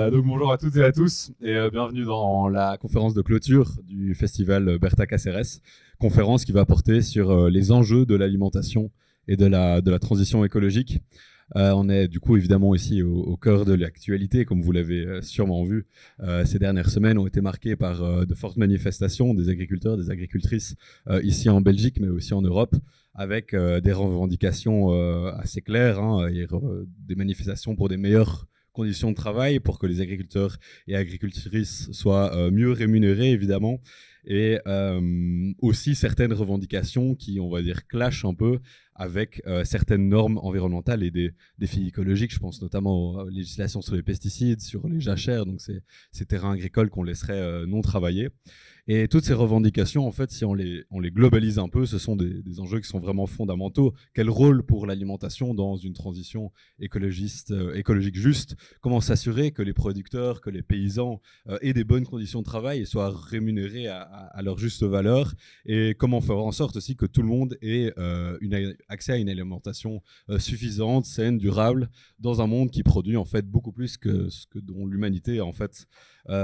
Donc bonjour à toutes et à tous et bienvenue dans la conférence de clôture du festival Berta Cáceres, conférence qui va porter sur les enjeux de l'alimentation et de la transition écologique. On est du coup évidemment ici au cœur de l'actualité, comme vous l'avez sûrement vu. Ces dernières semaines ont été marquées par de fortes manifestations des agriculteurs, des agricultrices ici en Belgique, mais aussi en Europe, avec des revendications assez claires, des manifestations pour des meilleures conditions de travail, pour que les agriculteurs et agricultrices soient mieux rémunérés, évidemment, et aussi certaines revendications qui, on va dire, clashent un peu avec certaines normes environnementales et des défis écologiques. Je pense notamment aux législations sur les pesticides, sur les jachères, donc ces terrains agricoles qu'on laisserait non travailler. Et toutes ces revendications, en fait, si on les globalise un peu, ce sont des enjeux qui sont vraiment fondamentaux. Quel rôle pour l'alimentation dans une transition écologique juste? Comment s'assurer que les producteurs, que les paysans aient des bonnes conditions de travail et soient rémunérés à leur juste valeur? Et comment faire en sorte aussi que tout le monde ait accès à une alimentation suffisante, saine, durable, dans un monde qui produit en fait beaucoup plus que ce que dont l'humanité a en fait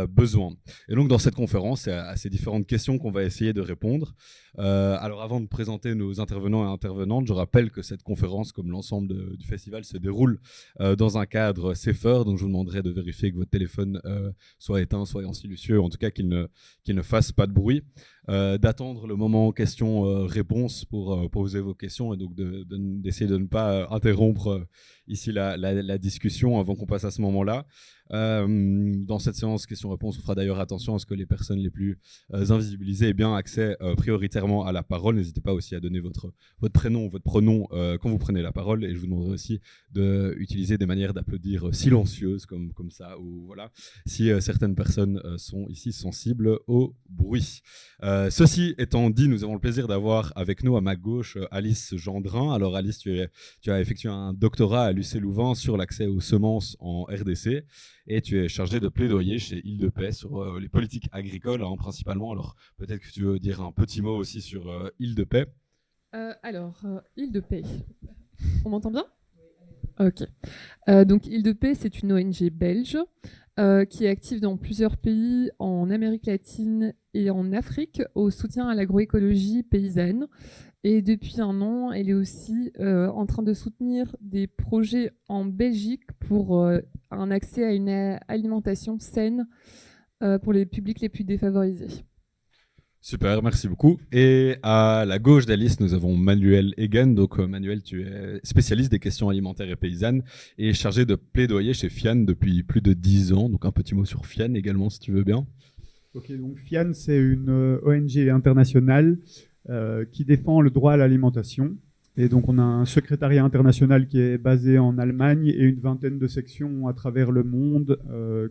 besoin. Et donc dans cette conférence, c'est à ces différentes questions qu'on va essayer de répondre. Alors avant de présenter nos intervenants et intervenantes, je rappelle que cette conférence, comme l'ensemble du festival, se déroule dans un cadre safer, donc je vous demanderai de vérifier que votre téléphone soit éteint, soit en silencieux, en tout cas qu'il ne fasse pas de bruit. D'attendre le moment questions-réponses pour poser vos questions et donc d'essayer de ne pas interrompre ici la discussion avant qu'on passe à ce moment-là. Dans cette séance questions-réponses, on fera d'ailleurs attention à ce que les personnes les plus invisibilisées aient bien accès prioritairement à la parole. N'hésitez pas aussi à donner votre prénom, votre pronom quand vous prenez la parole, et je vous demanderai aussi d'utiliser des manières d'applaudir silencieuses comme ça, ou voilà, si certaines personnes sont ici sensibles au bruit. Ceci étant dit, nous avons le plaisir d'avoir avec nous à ma gauche Alice Gendrin. Alors Alice, tu as effectué un doctorat à l'UC Louvain sur l'accès aux semences en RDC, et tu es chargée de plaidoyer chez Île de Paix sur les politiques agricoles principalement. Alors peut-être que tu veux dire un petit mot aussi sur Île de Paix. Île de Paix. On m'entend bien ? Ok. Donc, Île de Paix, c'est une ONG belge qui est active dans plusieurs pays en Amérique latine et en Afrique au soutien à l'agroécologie paysanne. Et depuis un an, elle est aussi en train de soutenir des projets en Belgique pour un accès à une alimentation saine pour les publics les plus défavorisés. Super, merci beaucoup. Et à la gauche d'Alice, nous avons Manuel Egen. Donc Manuel, tu es spécialiste des questions alimentaires et paysannes et chargé de plaidoyer chez FIAN depuis plus de 10 ans. Donc un petit mot sur FIAN également, si tu veux bien. Ok, donc FIAN, c'est une ONG internationale qui défend le droit à l'alimentation. Et donc on a un secrétariat international qui est basé en Allemagne et une vingtaine de sections à travers le monde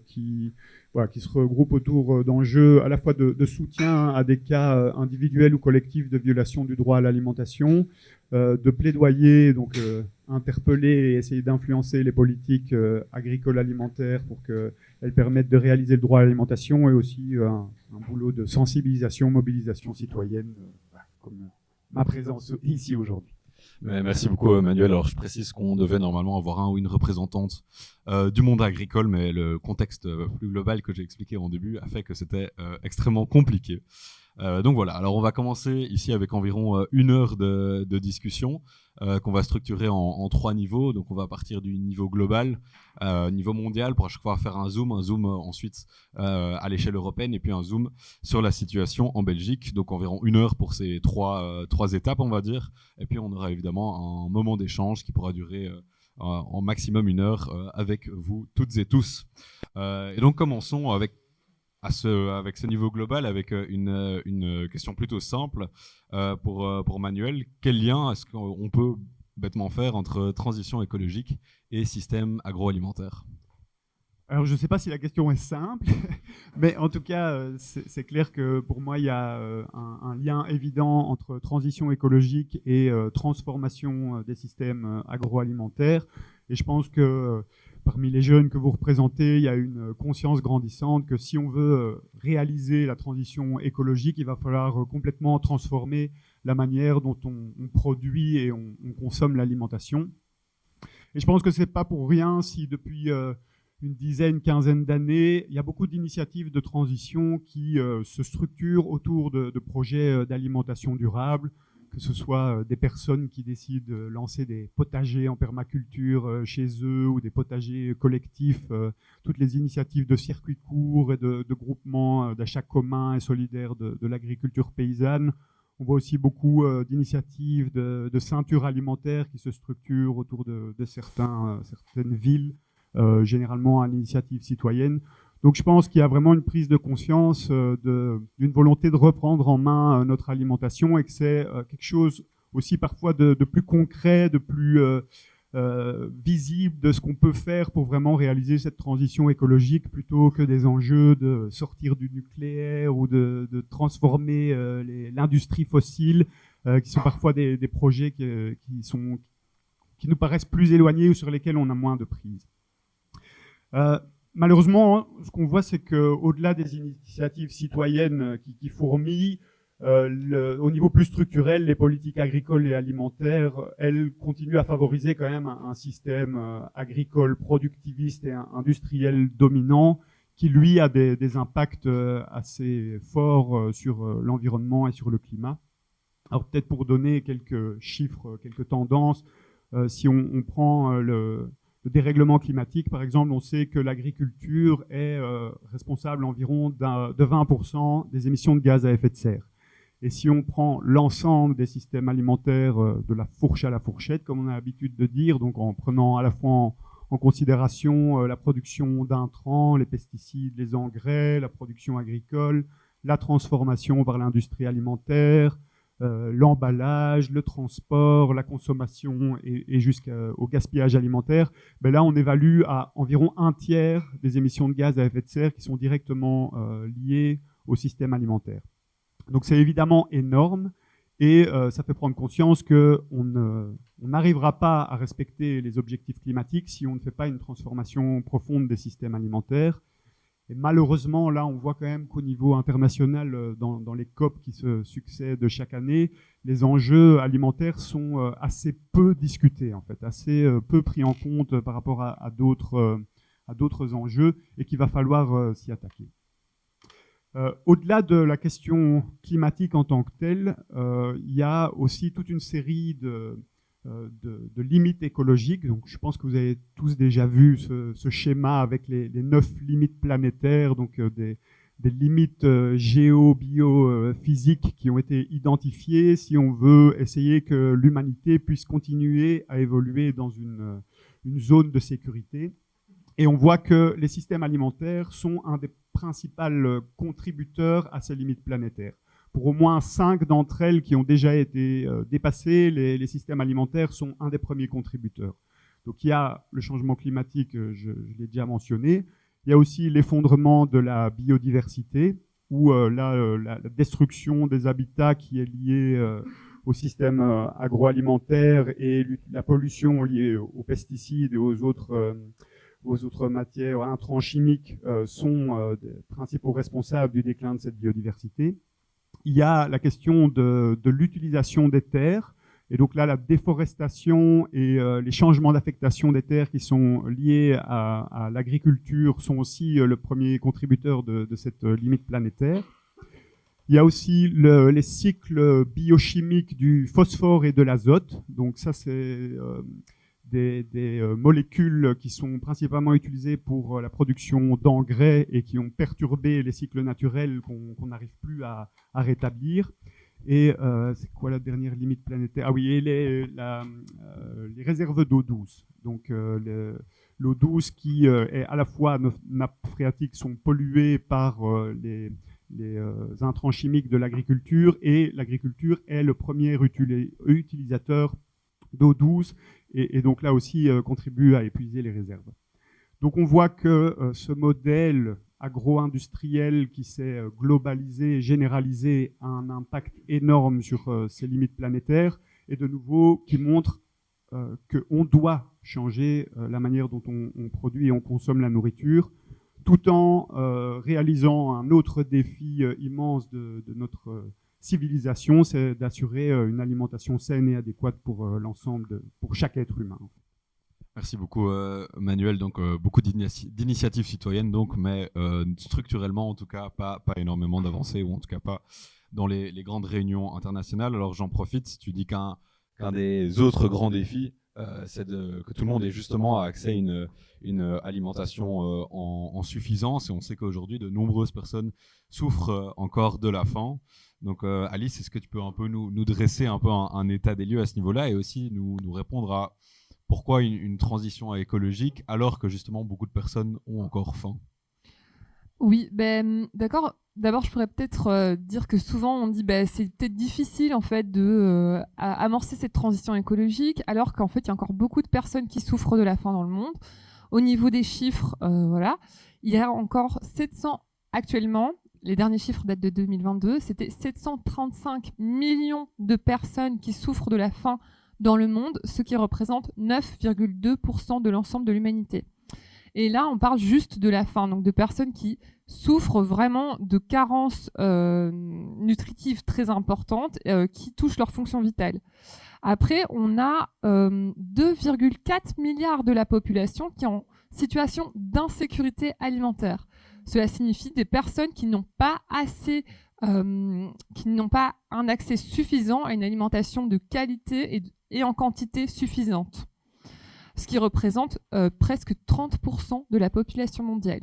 qui se regroupent autour d'enjeux à la fois de soutien à des cas individuels ou collectifs de violation du droit à l'alimentation, de plaidoyer, donc interpeller et essayer d'influencer les politiques agricoles alimentaires pour qu'elles permettent de réaliser le droit à l'alimentation, et aussi un boulot de sensibilisation, mobilisation citoyenne, comme ma présence ici aujourd'hui. Merci beaucoup Manuel. Alors je précise qu'on devait normalement avoir un ou une représentante du monde agricole, mais le contexte plus global que j'ai expliqué en début a fait que c'était extrêmement compliqué. Donc voilà, alors on va commencer ici avec environ 1 heure de discussion qu'on va structurer en 3 niveaux. Donc on va partir du niveau global, niveau mondial, pour à chaque fois faire un zoom ensuite à l'échelle européenne, et puis un zoom sur la situation en Belgique. Donc environ 1 heure pour ces trois étapes, on va dire. Et puis on aura évidemment un moment d'échange qui pourra durer en maximum 1 heure avec vous toutes et tous. Et donc commençons avec ce niveau global, avec une question plutôt simple pour Manuel. Quel lien est-ce qu'on peut bêtement faire entre transition écologique et système agroalimentaire ? Alors je ne sais pas si la question est simple, mais en tout cas c'est clair que pour moi il y a un lien évident entre transition écologique et transformation des systèmes agroalimentaires. Et je pense que parmi les jeunes que vous représentez, il y a une conscience grandissante que si on veut réaliser la transition écologique, il va falloir complètement transformer la manière dont on produit et on consomme l'alimentation. Et je pense que ce n'est pas pour rien si depuis une dizaine, quinzaine d'années, il y a beaucoup d'initiatives de transition qui se structurent autour de projets d'alimentation durable, que ce soit des personnes qui décident de lancer des potagers en permaculture chez eux ou des potagers collectifs, toutes les initiatives de circuits courts et de groupements d'achat commun et solidaire de l'agriculture paysanne. On voit aussi beaucoup d'initiatives de ceintures alimentaires qui se structurent autour de certaines villes, généralement à l'initiative citoyenne. Donc je pense qu'il y a vraiment une prise de conscience d'une volonté de reprendre en main notre alimentation et que c'est quelque chose aussi parfois de plus concret, de plus visible de ce qu'on peut faire pour vraiment réaliser cette transition écologique plutôt que des enjeux de sortir du nucléaire ou de transformer l'industrie fossile, qui sont parfois des projets qui nous paraissent plus éloignés ou sur lesquels on a moins de prise. Malheureusement, ce qu'on voit, c'est qu'au-delà des initiatives citoyennes qui fourmillent, au niveau plus structurel, les politiques agricoles et alimentaires, elles continuent à favoriser quand même un système agricole productiviste et industriel dominant qui, lui, a des impacts assez forts sur l'environnement et sur le climat. Alors peut-être pour donner quelques chiffres, quelques tendances, si on prend le dérèglement climatique, par exemple, on sait que l'agriculture est responsable environ de 20% des émissions de gaz à effet de serre. Et si on prend l'ensemble des systèmes alimentaires de la fourche à la fourchette, comme on a l'habitude de dire, donc en prenant à la fois en considération la production d'intrants, les pesticides, les engrais, la production agricole, la transformation par l'industrie alimentaire, l'emballage, le transport, la consommation et jusqu'au gaspillage alimentaire, ben là on évalue à environ 1/3 des émissions de gaz à effet de serre qui sont directement liées au système alimentaire. Donc c'est évidemment énorme et ça fait prendre conscience qu'on n'arrivera pas à respecter les objectifs climatiques si on ne fait pas une transformation profonde des systèmes alimentaires. Et malheureusement, là, on voit quand même qu'au niveau international, dans les COP qui se succèdent chaque année, les enjeux alimentaires sont assez peu discutés, en fait, assez peu pris en compte par rapport à d'autres enjeux et qu'il va falloir s'y attaquer. Au-delà de la question climatique en tant que telle, il y a aussi toute une série de limites écologiques. Donc, je pense que vous avez tous déjà vu ce schéma avec les 9 limites planétaires, donc des limites géo-bio-physiques qui ont été identifiées si on veut essayer que l'humanité puisse continuer à évoluer dans une zone de sécurité. Et on voit que les systèmes alimentaires sont un des principaux contributeurs à ces limites planétaires. Pour au moins 5 d'entre elles qui ont déjà été dépassées, les systèmes alimentaires sont un des premiers contributeurs. Donc il y a le changement climatique, je l'ai déjà mentionné. Il y a aussi l'effondrement de la biodiversité, où la destruction des habitats qui est liée au système agroalimentaire et la pollution liée aux pesticides et aux autres matières, intrants chimiques sont des principaux responsables du déclin de cette biodiversité. Il y a la question de l'utilisation des terres, et donc là, la déforestation et les changements d'affectation des terres qui sont liés à l'agriculture sont aussi le premier contributeur de cette limite planétaire. Il y a aussi les cycles biochimiques du phosphore et de l'azote, donc ça c'est des molécules qui sont principalement utilisées pour la production d'engrais et qui ont perturbé les cycles naturels qu'on n'arrive plus à rétablir. Et c'est quoi la dernière limite planétaire? Ah oui, et les réserves d'eau douce. Donc l'eau douce qui est à la fois nos nappes phréatiques sont polluées par les intrants chimiques de l'agriculture, et l'agriculture est le premier utilisateur d'eau douce, et donc là aussi contribue à épuiser les réserves. Donc on voit que ce modèle agro-industriel qui s'est globalisé, généralisé, a un impact énorme sur ces limites planétaires, et de nouveau qui montre qu'on doit changer la manière dont on produit et on consomme la nourriture, tout en réalisant un autre défi immense de notre civilisation, c'est d'assurer une alimentation saine et adéquate pour l'ensemble, pour chaque être humain. Merci beaucoup Manuel. Donc beaucoup d'initiatives citoyennes, donc, mais structurellement en tout cas pas énormément d'avancées, ou en tout cas pas dans les grandes réunions internationales. Alors j'en profite, tu dis qu'un des autres grands défis, c'est que tout le monde ait justement accès à une alimentation en suffisance, et on sait qu'aujourd'hui de nombreuses personnes souffrent encore de la faim. Donc Alice, est-ce que tu peux un peu nous dresser un peu un état des lieux à ce niveau-là, et aussi nous répondre à pourquoi une transition écologique alors que justement beaucoup de personnes ont encore faim? Oui, d'accord. D'abord, je pourrais peut-être dire que souvent on dit c'est peut-être difficile en fait de amorcer cette transition écologique, alors qu'en fait il y a encore beaucoup de personnes qui souffrent de la faim dans le monde. Au niveau des chiffres, voilà, il y a encore 700 actuellement. Les derniers chiffres datent de 2022. C'était 735 millions de personnes qui souffrent de la faim dans le monde, ce qui représente 9,2% de l'ensemble de l'humanité. Et là, on parle juste de la faim, donc de personnes qui souffrent vraiment de carences nutritives très importantes qui touchent leur fonction vitale. Après, on a 2,4 milliards de la population qui est en situation d'insécurité alimentaire. Cela signifie des personnes qui n'ont pas un accès suffisant à une alimentation de qualité et en quantité suffisante, ce qui représente presque 30% de la population mondiale.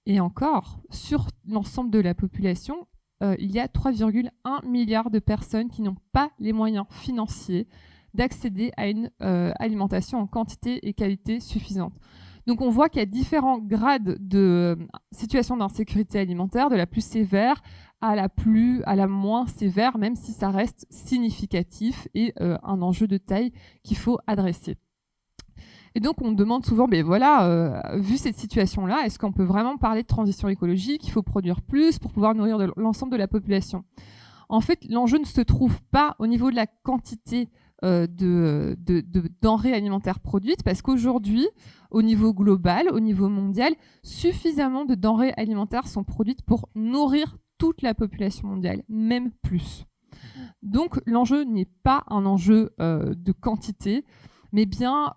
Et encore, sur l'ensemble de la population, il y a 3,1 milliards de personnes qui n'ont pas les moyens financiers d'accéder à une alimentation en quantité et qualité suffisante. Donc on voit qu'il y a différents grades de situation d'insécurité alimentaire, de la plus sévère à la moins sévère, même si ça reste significatif et un enjeu de taille qu'il faut adresser. Et donc, on demande souvent, vu cette situation-là, est-ce qu'on peut vraiment parler de transition écologique? Il faut produire plus pour pouvoir nourrir l'ensemble de la population. En fait, l'enjeu ne se trouve pas au niveau de la quantité de denrées alimentaires produites, parce qu'aujourd'hui, au niveau global, au niveau mondial, suffisamment de denrées alimentaires sont produites pour nourrir toute la population mondiale, même plus. Donc, l'enjeu n'est pas un enjeu de quantité, mais bien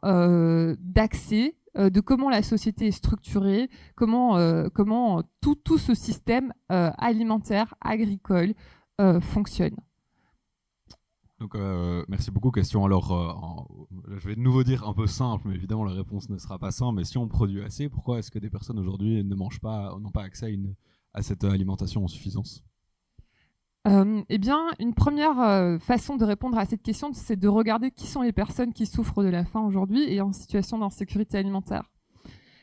d'accès, de comment la société est structurée, comment tout ce système alimentaire, agricole fonctionne. Donc, merci beaucoup. Question alors, je vais de nouveau dire un peu simple, mais évidemment la réponse ne sera pas simple. Mais si on produit assez, pourquoi est-ce que des personnes aujourd'hui n'ont pas accès à cette alimentation en suffisance? Eh bien, une première façon de répondre à cette question, c'est de regarder qui sont les personnes qui souffrent de la faim aujourd'hui et en situation d'insécurité alimentaire.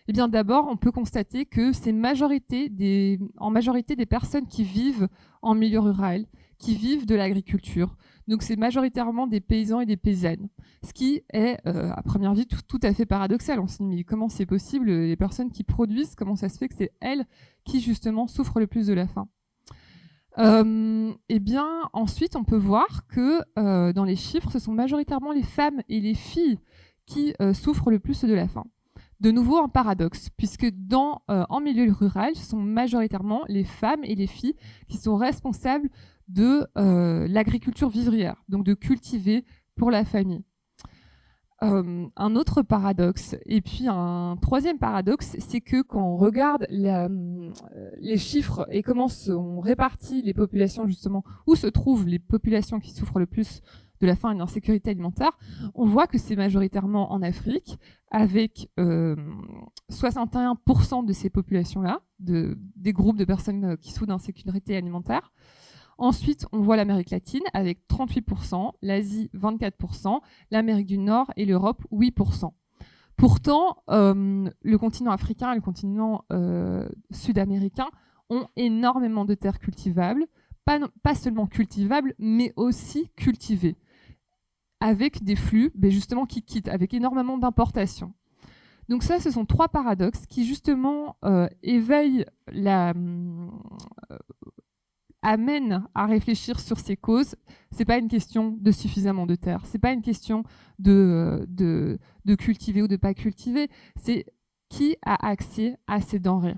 Eh bien, d'abord, on peut constater que c'est en majorité des personnes qui vivent en milieu rural, qui vivent de l'agriculture. Donc, c'est majoritairement des paysans et des paysannes. Ce qui est, à première vue, tout à fait paradoxal. On se dit, mais comment c'est possible, les personnes qui produisent, comment ça se fait que c'est elles qui, justement, souffrent le plus de la faim? Eh bien, ensuite, on peut voir que dans les chiffres, ce sont majoritairement les femmes et les filles qui souffrent le plus de la faim. De nouveau, un paradoxe, puisque en milieu rural, ce sont majoritairement les femmes et les filles qui sont responsables de l'agriculture vivrière, donc de cultiver pour la famille. Un autre paradoxe, et puis un troisième paradoxe, c'est que quand on regarde les chiffres et comment sont réparties les populations, justement, où se trouvent les populations qui souffrent le plus de la faim et de l'insécurité alimentaire, on voit que c'est majoritairement en Afrique, avec 61% de ces populations-là, des groupes de personnes qui souffrent d'insécurité alimentaire. Ensuite, on voit l'Amérique latine avec 38%, l'Asie 24%, l'Amérique du Nord et l'Europe 8%. Pourtant, le continent africain et le continent sud-américain ont énormément de terres cultivables, pas seulement cultivables, mais aussi cultivées, avec des flux justement qui quittent, avec énormément d'importations. Donc ça, ce sont trois paradoxes qui justement éveillent amène à réfléchir sur ces causes. C'est pas une question de suffisamment de terre, c'est pas une question de cultiver ou de pas cultiver, c'est qui a accès à ces denrées.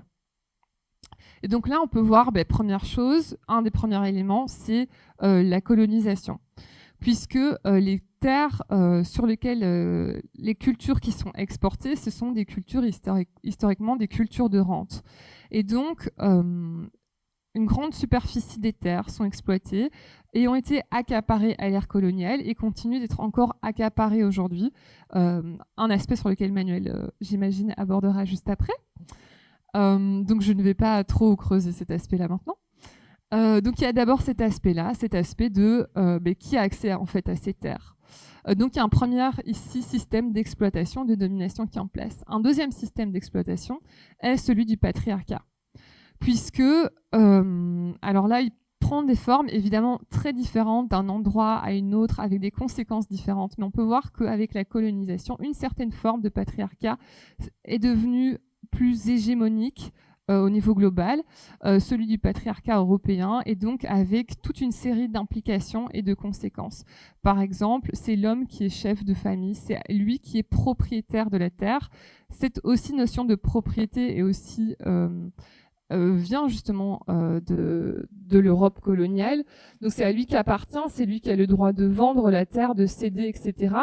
Et donc là, on peut voir, première chose, un des premiers éléments, c'est la colonisation, puisque les terres sur lesquelles les cultures qui sont exportées, ce sont des cultures historiquement des cultures de rente. Et donc, une grande superficie des terres sont exploitées et ont été accaparées à l'ère coloniale et continuent d'être encore accaparées aujourd'hui. Un aspect sur lequel Manuel, j'imagine, abordera juste après. Donc je ne vais pas trop creuser cet aspect-là maintenant. Donc il y a d'abord cet aspect-là, cet aspect de qui a accès en fait à ces terres. Donc il y a un premier ici système d'exploitation, de domination qui est en place. Un deuxième système d'exploitation est celui du patriarcat. Puisque, alors là, il prend des formes évidemment très différentes d'un endroit à une autre, avec des conséquences différentes. Mais on peut voir qu'avec la colonisation, une certaine forme de patriarcat est devenue plus hégémonique au niveau global, celui du patriarcat européen, et donc avec toute une série d'implications et de conséquences. Par exemple, c'est l'homme qui est chef de famille, c'est lui qui est propriétaire de la terre. Cette aussi notion de propriété est aussi... vient justement de l'Europe coloniale. Donc c'est à lui qu'appartient, c'est lui qui a le droit de vendre la terre, de céder, etc.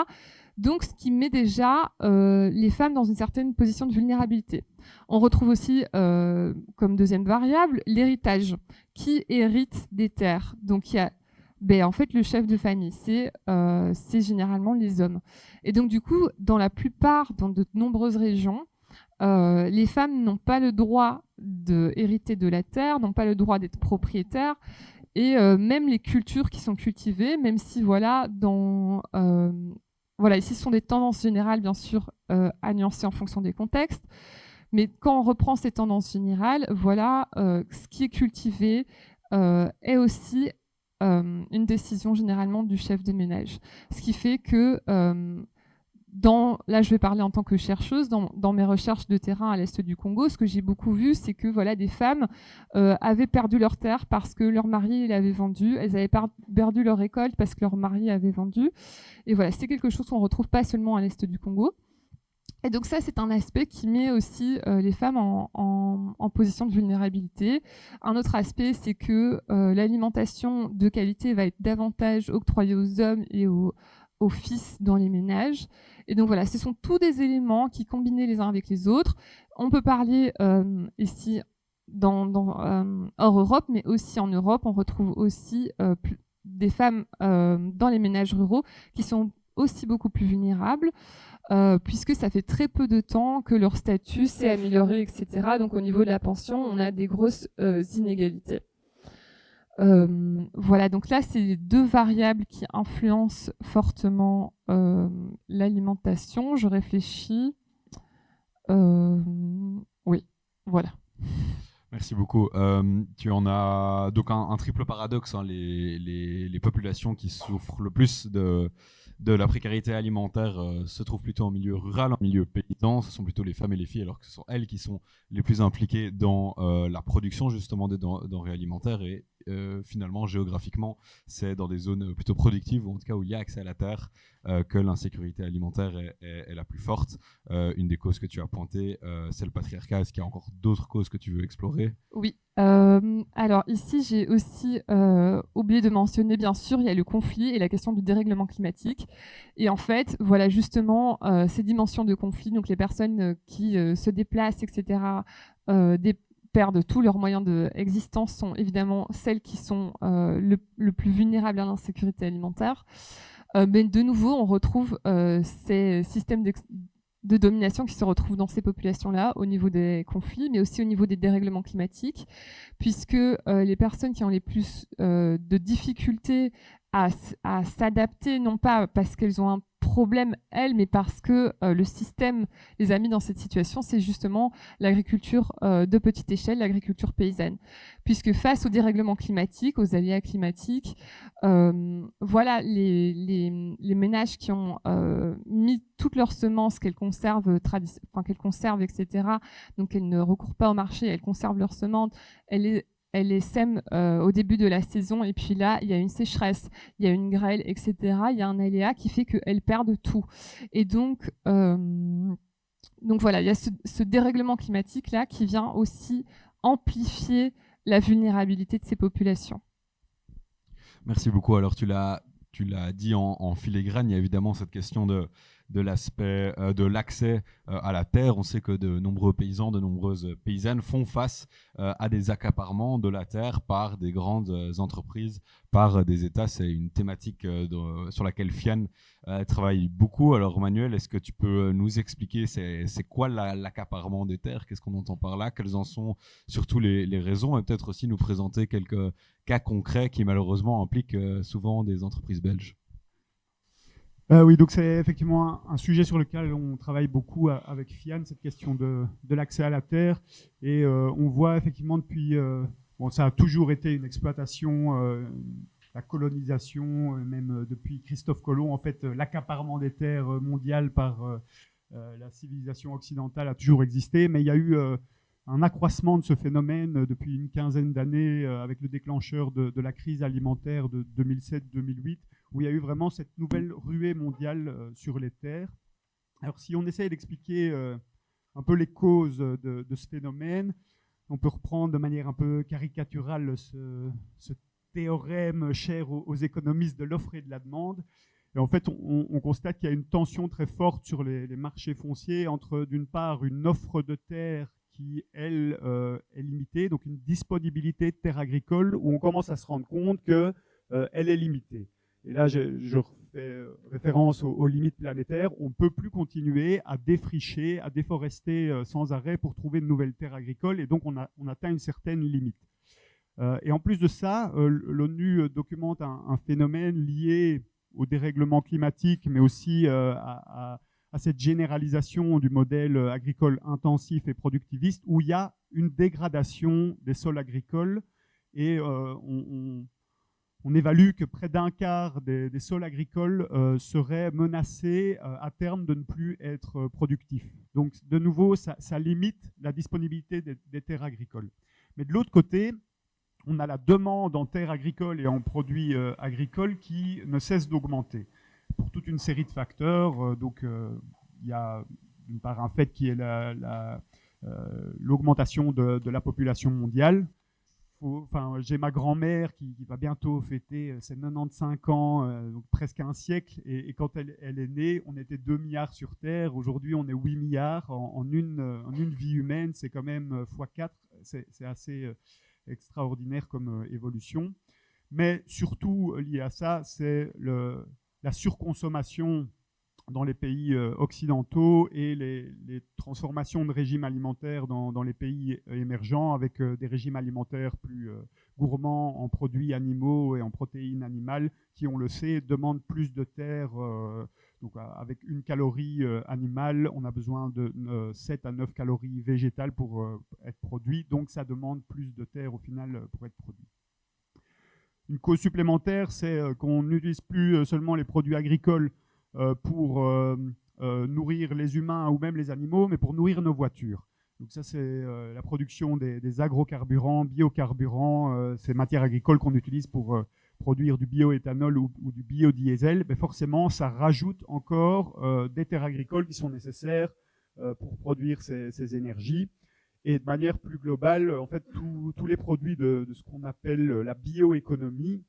Donc ce qui met déjà les femmes dans une certaine position de vulnérabilité. On retrouve aussi comme deuxième variable l'héritage. Qui hérite des terres? Donc il y a en fait le chef de famille, c'est généralement les hommes. Et donc du coup, dans de nombreuses régions, les femmes n'ont pas le droit d'hériter de la terre, n'ont pas le droit d'être propriétaires, et même les cultures qui sont cultivées, même si ici ce sont des tendances générales bien sûr à nuancer en fonction des contextes, mais quand on reprend ces tendances générales, ce qui est cultivé est aussi une décision généralement du chef de ménage, ce qui fait que là, je vais parler en tant que chercheuse. Dans mes recherches de terrain à l'est du Congo, ce que j'ai beaucoup vu, c'est que des femmes avaient perdu leur terre parce que leur mari l'avait vendue. Elles avaient perdu leur récolte parce que leur mari avait vendu. Et voilà, c'est quelque chose qu'on retrouve pas seulement à l'est du Congo. Et donc ça, c'est un aspect qui met aussi les femmes en position de vulnérabilité. Un autre aspect, c'est que l'alimentation de qualité va être davantage octroyée aux hommes et aux fils dans les ménages. Et donc voilà, ce sont tous des éléments qui, combinés les uns avec les autres, on peut parler ici hors Europe, mais aussi en Europe, on retrouve aussi des femmes dans les ménages ruraux qui sont aussi beaucoup plus vulnérables, puisque ça fait très peu de temps que leur statut s'est amélioré, etc. Donc au niveau de la pension, on a des grosses inégalités. Donc là, c'est les deux variables qui influencent fortement l'alimentation. Je réfléchis. Oui, voilà. Merci beaucoup. Tu en as donc un triple paradoxe, hein, les populations qui souffrent le plus de la précarité alimentaire se trouvent plutôt en milieu rural, en milieu paysan. Ce sont plutôt les femmes et les filles, alors que ce sont elles qui sont les plus impliquées dans la production justement des denrées alimentaires. Et finalement, géographiquement, c'est dans des zones plutôt productives, ou en tout cas où il y a accès à la terre, que l'insécurité alimentaire est la plus forte. Une des causes que tu as pointées, c'est le patriarcat. Est-ce qu'il y a encore d'autres causes que tu veux explorer? Oui. Alors ici, j'ai aussi oublié de mentionner, bien sûr, il y a le conflit et la question du dérèglement climatique. Et en fait, voilà justement ces dimensions de conflit, donc les personnes qui se déplacent, etc., perdent tous leurs moyens d'existence, sont évidemment celles qui sont le plus vulnérables à l'insécurité alimentaire. Mais de nouveau, on retrouve ces systèmes de domination qui se retrouvent dans ces populations-là au niveau des conflits, mais aussi au niveau des dérèglements climatiques, puisque les personnes qui ont les plus de difficultés à s'adapter, non pas parce qu'elles ont un problème, elles, mais parce que le système les a mis dans cette situation, c'est justement l'agriculture de petite échelle, l'agriculture paysanne. Puisque face au dérèglement climatique, aux aléas climatiques, les ménages qui ont mis toutes leurs semences qu'elles conservent, etc., donc elles ne recourent pas au marché, elles conservent leurs semences, elles les sèment au début de la saison, et puis là, il y a une sécheresse, il y a une grêle, etc. Il y a un aléa qui fait qu'elles perdent tout. Et donc voilà, il y a ce dérèglement climatique-là qui vient aussi amplifier la vulnérabilité de ces populations. Merci beaucoup. Alors tu l'as tu l'as dit en filigrane, il y a évidemment cette question de l'aspect de l'accès à la terre. On sait que de nombreux paysans, de nombreuses paysannes font face à des accaparements de la terre par des grandes entreprises, par des États. C'est une thématique sur laquelle FIAN travaille beaucoup. Alors Manuel, est-ce que tu peux nous expliquer c'est quoi l'accaparement des terres? Qu'est-ce qu'on entend par là? Quelles en sont surtout les raisons? Et peut-être aussi nous présenter quelques cas concrets qui malheureusement impliquent souvent des entreprises belges. Oui, donc c'est effectivement un sujet sur lequel on travaille beaucoup avec FIAN, cette question de l'accès à la terre. Et on voit effectivement depuis... bon, ça a toujours été une exploitation, la colonisation, même depuis Christophe Colomb, en fait, l'accaparement des terres mondiales par la civilisation occidentale a toujours existé. Mais il y a eu un accroissement de ce phénomène depuis une quinzaine d'années avec le déclencheur de la crise alimentaire de 2007-2008, où il y a eu vraiment cette nouvelle ruée mondiale sur les terres. Alors si on essaye d'expliquer un peu les causes de ce phénomène, on peut reprendre de manière un peu caricaturale ce théorème cher aux économistes de l'offre et de la demande. Et en fait, on constate qu'il y a une tension très forte sur les marchés fonciers entre, d'une part, une offre de terre qui, elle, est limitée, donc une disponibilité de terres agricoles où on commence à se rendre compte qu'elle est limitée. Et là, je fais référence aux limites planétaires. On ne peut plus continuer à défricher, à déforester sans arrêt pour trouver de nouvelles terres agricoles. Et donc, on atteint une certaine limite. Et en plus de ça, l'ONU documente un phénomène lié au dérèglement climatique, mais aussi à cette généralisation du modèle agricole intensif et productiviste, où il y a une dégradation des sols agricoles. Et on évalue que près d'un quart des sols agricoles seraient menacés à terme de ne plus être productifs. Donc, de nouveau, ça limite la disponibilité des terres agricoles. Mais de l'autre côté, on a la demande en terres agricoles et en produits agricoles qui ne cesse d'augmenter pour toute une série de facteurs. Donc, il y a d'une part un fait qui est l'augmentation de la population mondiale. J'ai ma grand-mère qui va bientôt fêter ses 95 ans, donc presque un siècle. Et quand elle est née, on était 2 milliards sur Terre. Aujourd'hui, on est 8 milliards. En une vie humaine, c'est quand même x4. C'est assez extraordinaire comme évolution. Mais surtout lié à ça, c'est la surconsommation dans les pays occidentaux et les transformations de régimes alimentaires dans les pays émergents avec des régimes alimentaires plus gourmands en produits animaux et en protéines animales qui, on le sait, demandent plus de terre. Donc avec 1 calorie animale, on a besoin de 7 à 9 calories végétales pour être produit. Donc ça demande plus de terre au final pour être produit. Une cause supplémentaire, c'est qu'on n'utilise plus seulement les produits agricoles pour nourrir les humains ou même les animaux, mais pour nourrir nos voitures. Donc ça, c'est la production des agrocarburants, biocarburants, ces matières agricoles qu'on utilise pour produire du bioéthanol ou du biodiesel. Mais forcément, ça rajoute encore des terres agricoles qui sont nécessaires pour produire ces énergies. Et de manière plus globale, en fait, tous les produits de ce qu'on appelle la bioéconomie,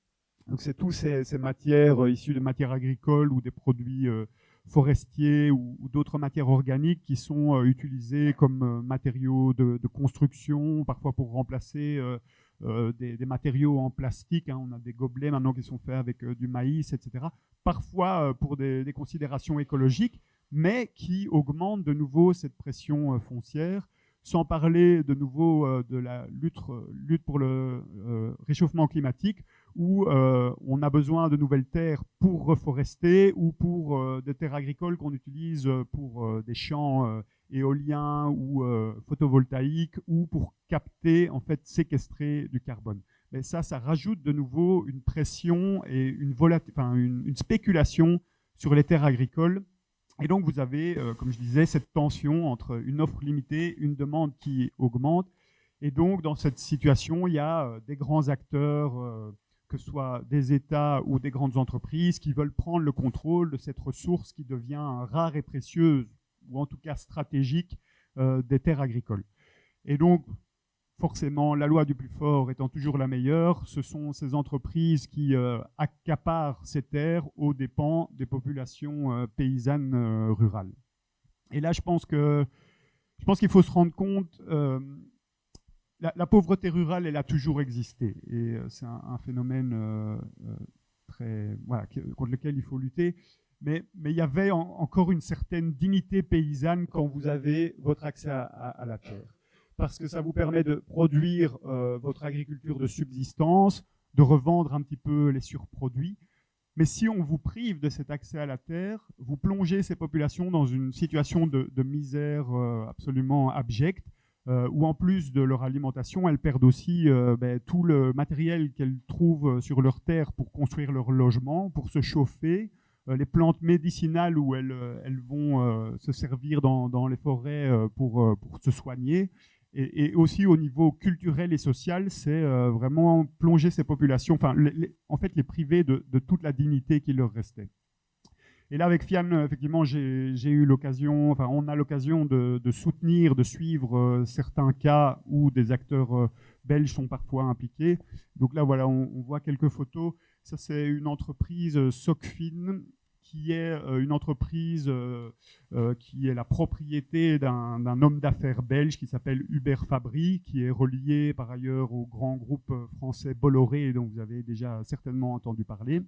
donc c'est tous ces matières issues de matières agricoles ou des produits forestiers ou d'autres matières organiques qui sont utilisées comme matériaux de construction, parfois pour remplacer des matériaux en plastique. On a des gobelets maintenant qui sont faits avec du maïs, etc. Parfois pour des considérations écologiques, mais qui augmentent de nouveau cette pression foncière. Sans parler de nouveau de la lutte pour le réchauffement climatique, où on a besoin de nouvelles terres pour reforester ou pour des terres agricoles qu'on utilise pour des champs éoliens ou photovoltaïques ou pour capter, en fait, séquestrer du carbone. Mais ça rajoute de nouveau une pression et une spéculation sur les terres agricoles. Et donc, vous avez, comme je disais, cette tension entre une offre limitée, une demande qui augmente. Et donc, dans cette situation, il y a des grands acteurs, que ce soit des États ou des grandes entreprises, qui veulent prendre le contrôle de cette ressource qui devient rare et précieuse, ou en tout cas stratégique, des terres agricoles. Et donc, forcément, la loi du plus fort étant toujours la meilleure, ce sont ces entreprises qui accaparent ces terres aux dépens des populations paysannes rurales. Et là, je pense qu'il faut se rendre compte, la pauvreté rurale, elle a toujours existé. Et c'est un phénomène contre lequel il faut lutter. Mais il y avait encore une certaine dignité paysanne quand vous avez votre accès à la terre. Parce que ça vous permet de produire votre agriculture de subsistance, de revendre un petit peu les surproduits. Mais si on vous prive de cet accès à la terre, vous plongez ces populations dans une situation de misère absolument abjecte, où en plus de leur alimentation, elles perdent aussi tout le matériel qu'elles trouvent sur leur terre pour construire leur logement, pour se chauffer, les plantes médicinales où elles vont se servir dans les forêts pour se soigner. Et aussi au niveau culturel et social, c'est vraiment plonger ces populations, en fait les priver de toute la dignité qui leur restait. Et là, avec FIAN, effectivement, j'ai eu l'occasion, on a l'occasion de soutenir, de suivre certains cas où des acteurs belges sont parfois impliqués. Donc là, voilà, on voit quelques photos. Ça, c'est une entreprise Socfin, qui est une entreprise qui est la propriété d'un homme d'affaires belge qui s'appelle Hubert Fabry, qui est relié par ailleurs au grand groupe français Bolloré, dont vous avez déjà certainement entendu parler.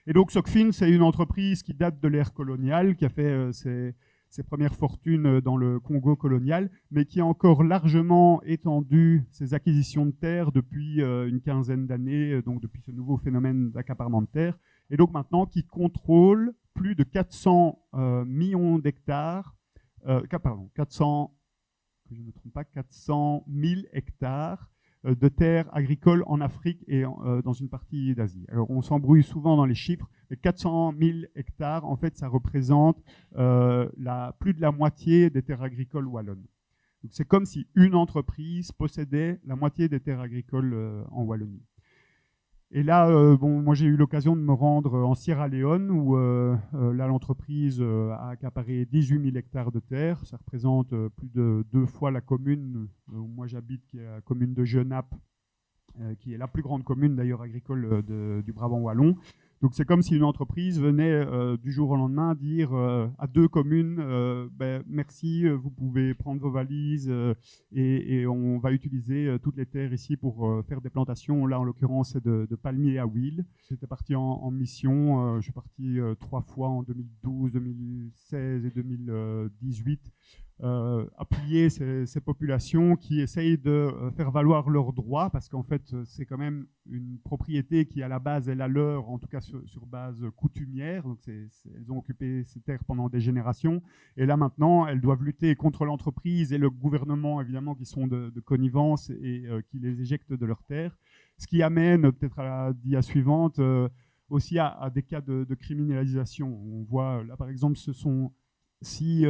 Et donc Socfin, c'est une entreprise qui date de l'ère coloniale, qui a fait ses premières fortunes dans le Congo colonial, mais qui a encore largement étendu ses acquisitions de terres depuis une quinzaine d'années, donc depuis ce nouveau phénomène d'accaparement de terres, et donc maintenant qui contrôle plus de 400 millions d'hectares, 400 000 hectares de terres agricoles en Afrique et dans une partie d'Asie. Alors on s'embrouille souvent dans les chiffres, mais 400 000 hectares, en fait, ça représente plus de la moitié des terres agricoles wallonnes. Donc c'est comme si une entreprise possédait la moitié des terres agricoles en Wallonie. Et là, moi j'ai eu l'occasion de me rendre en Sierra Leone où là l'entreprise a accaparé 18 000 hectares de terre. Ça représente plus de 2 fois la commune où moi j'habite, qui est la commune de Genappe, qui est la plus grande commune d'ailleurs agricole du Brabant wallon. Donc c'est comme si une entreprise venait du jour au lendemain dire à 2 communes merci, vous pouvez prendre vos valises et on va utiliser toutes les terres ici pour faire des plantations. Là en l'occurrence c'est de palmiers à huile. J'étais parti en mission, je suis parti 3 fois en 2012, 2016 et 2018. Appuyer ces populations qui essayent de faire valoir leurs droits, parce qu'en fait c'est quand même une propriété qui à la base est la leur, en tout cas sur base coutumière, donc elles ont occupé ces terres pendant des générations, et là maintenant elles doivent lutter contre l'entreprise et le gouvernement évidemment qui sont de connivence et qui les éjectent de leurs terres, ce qui amène peut-être à la dia suivante aussi à des cas de criminalisation. On voit là par exemple ce sont 6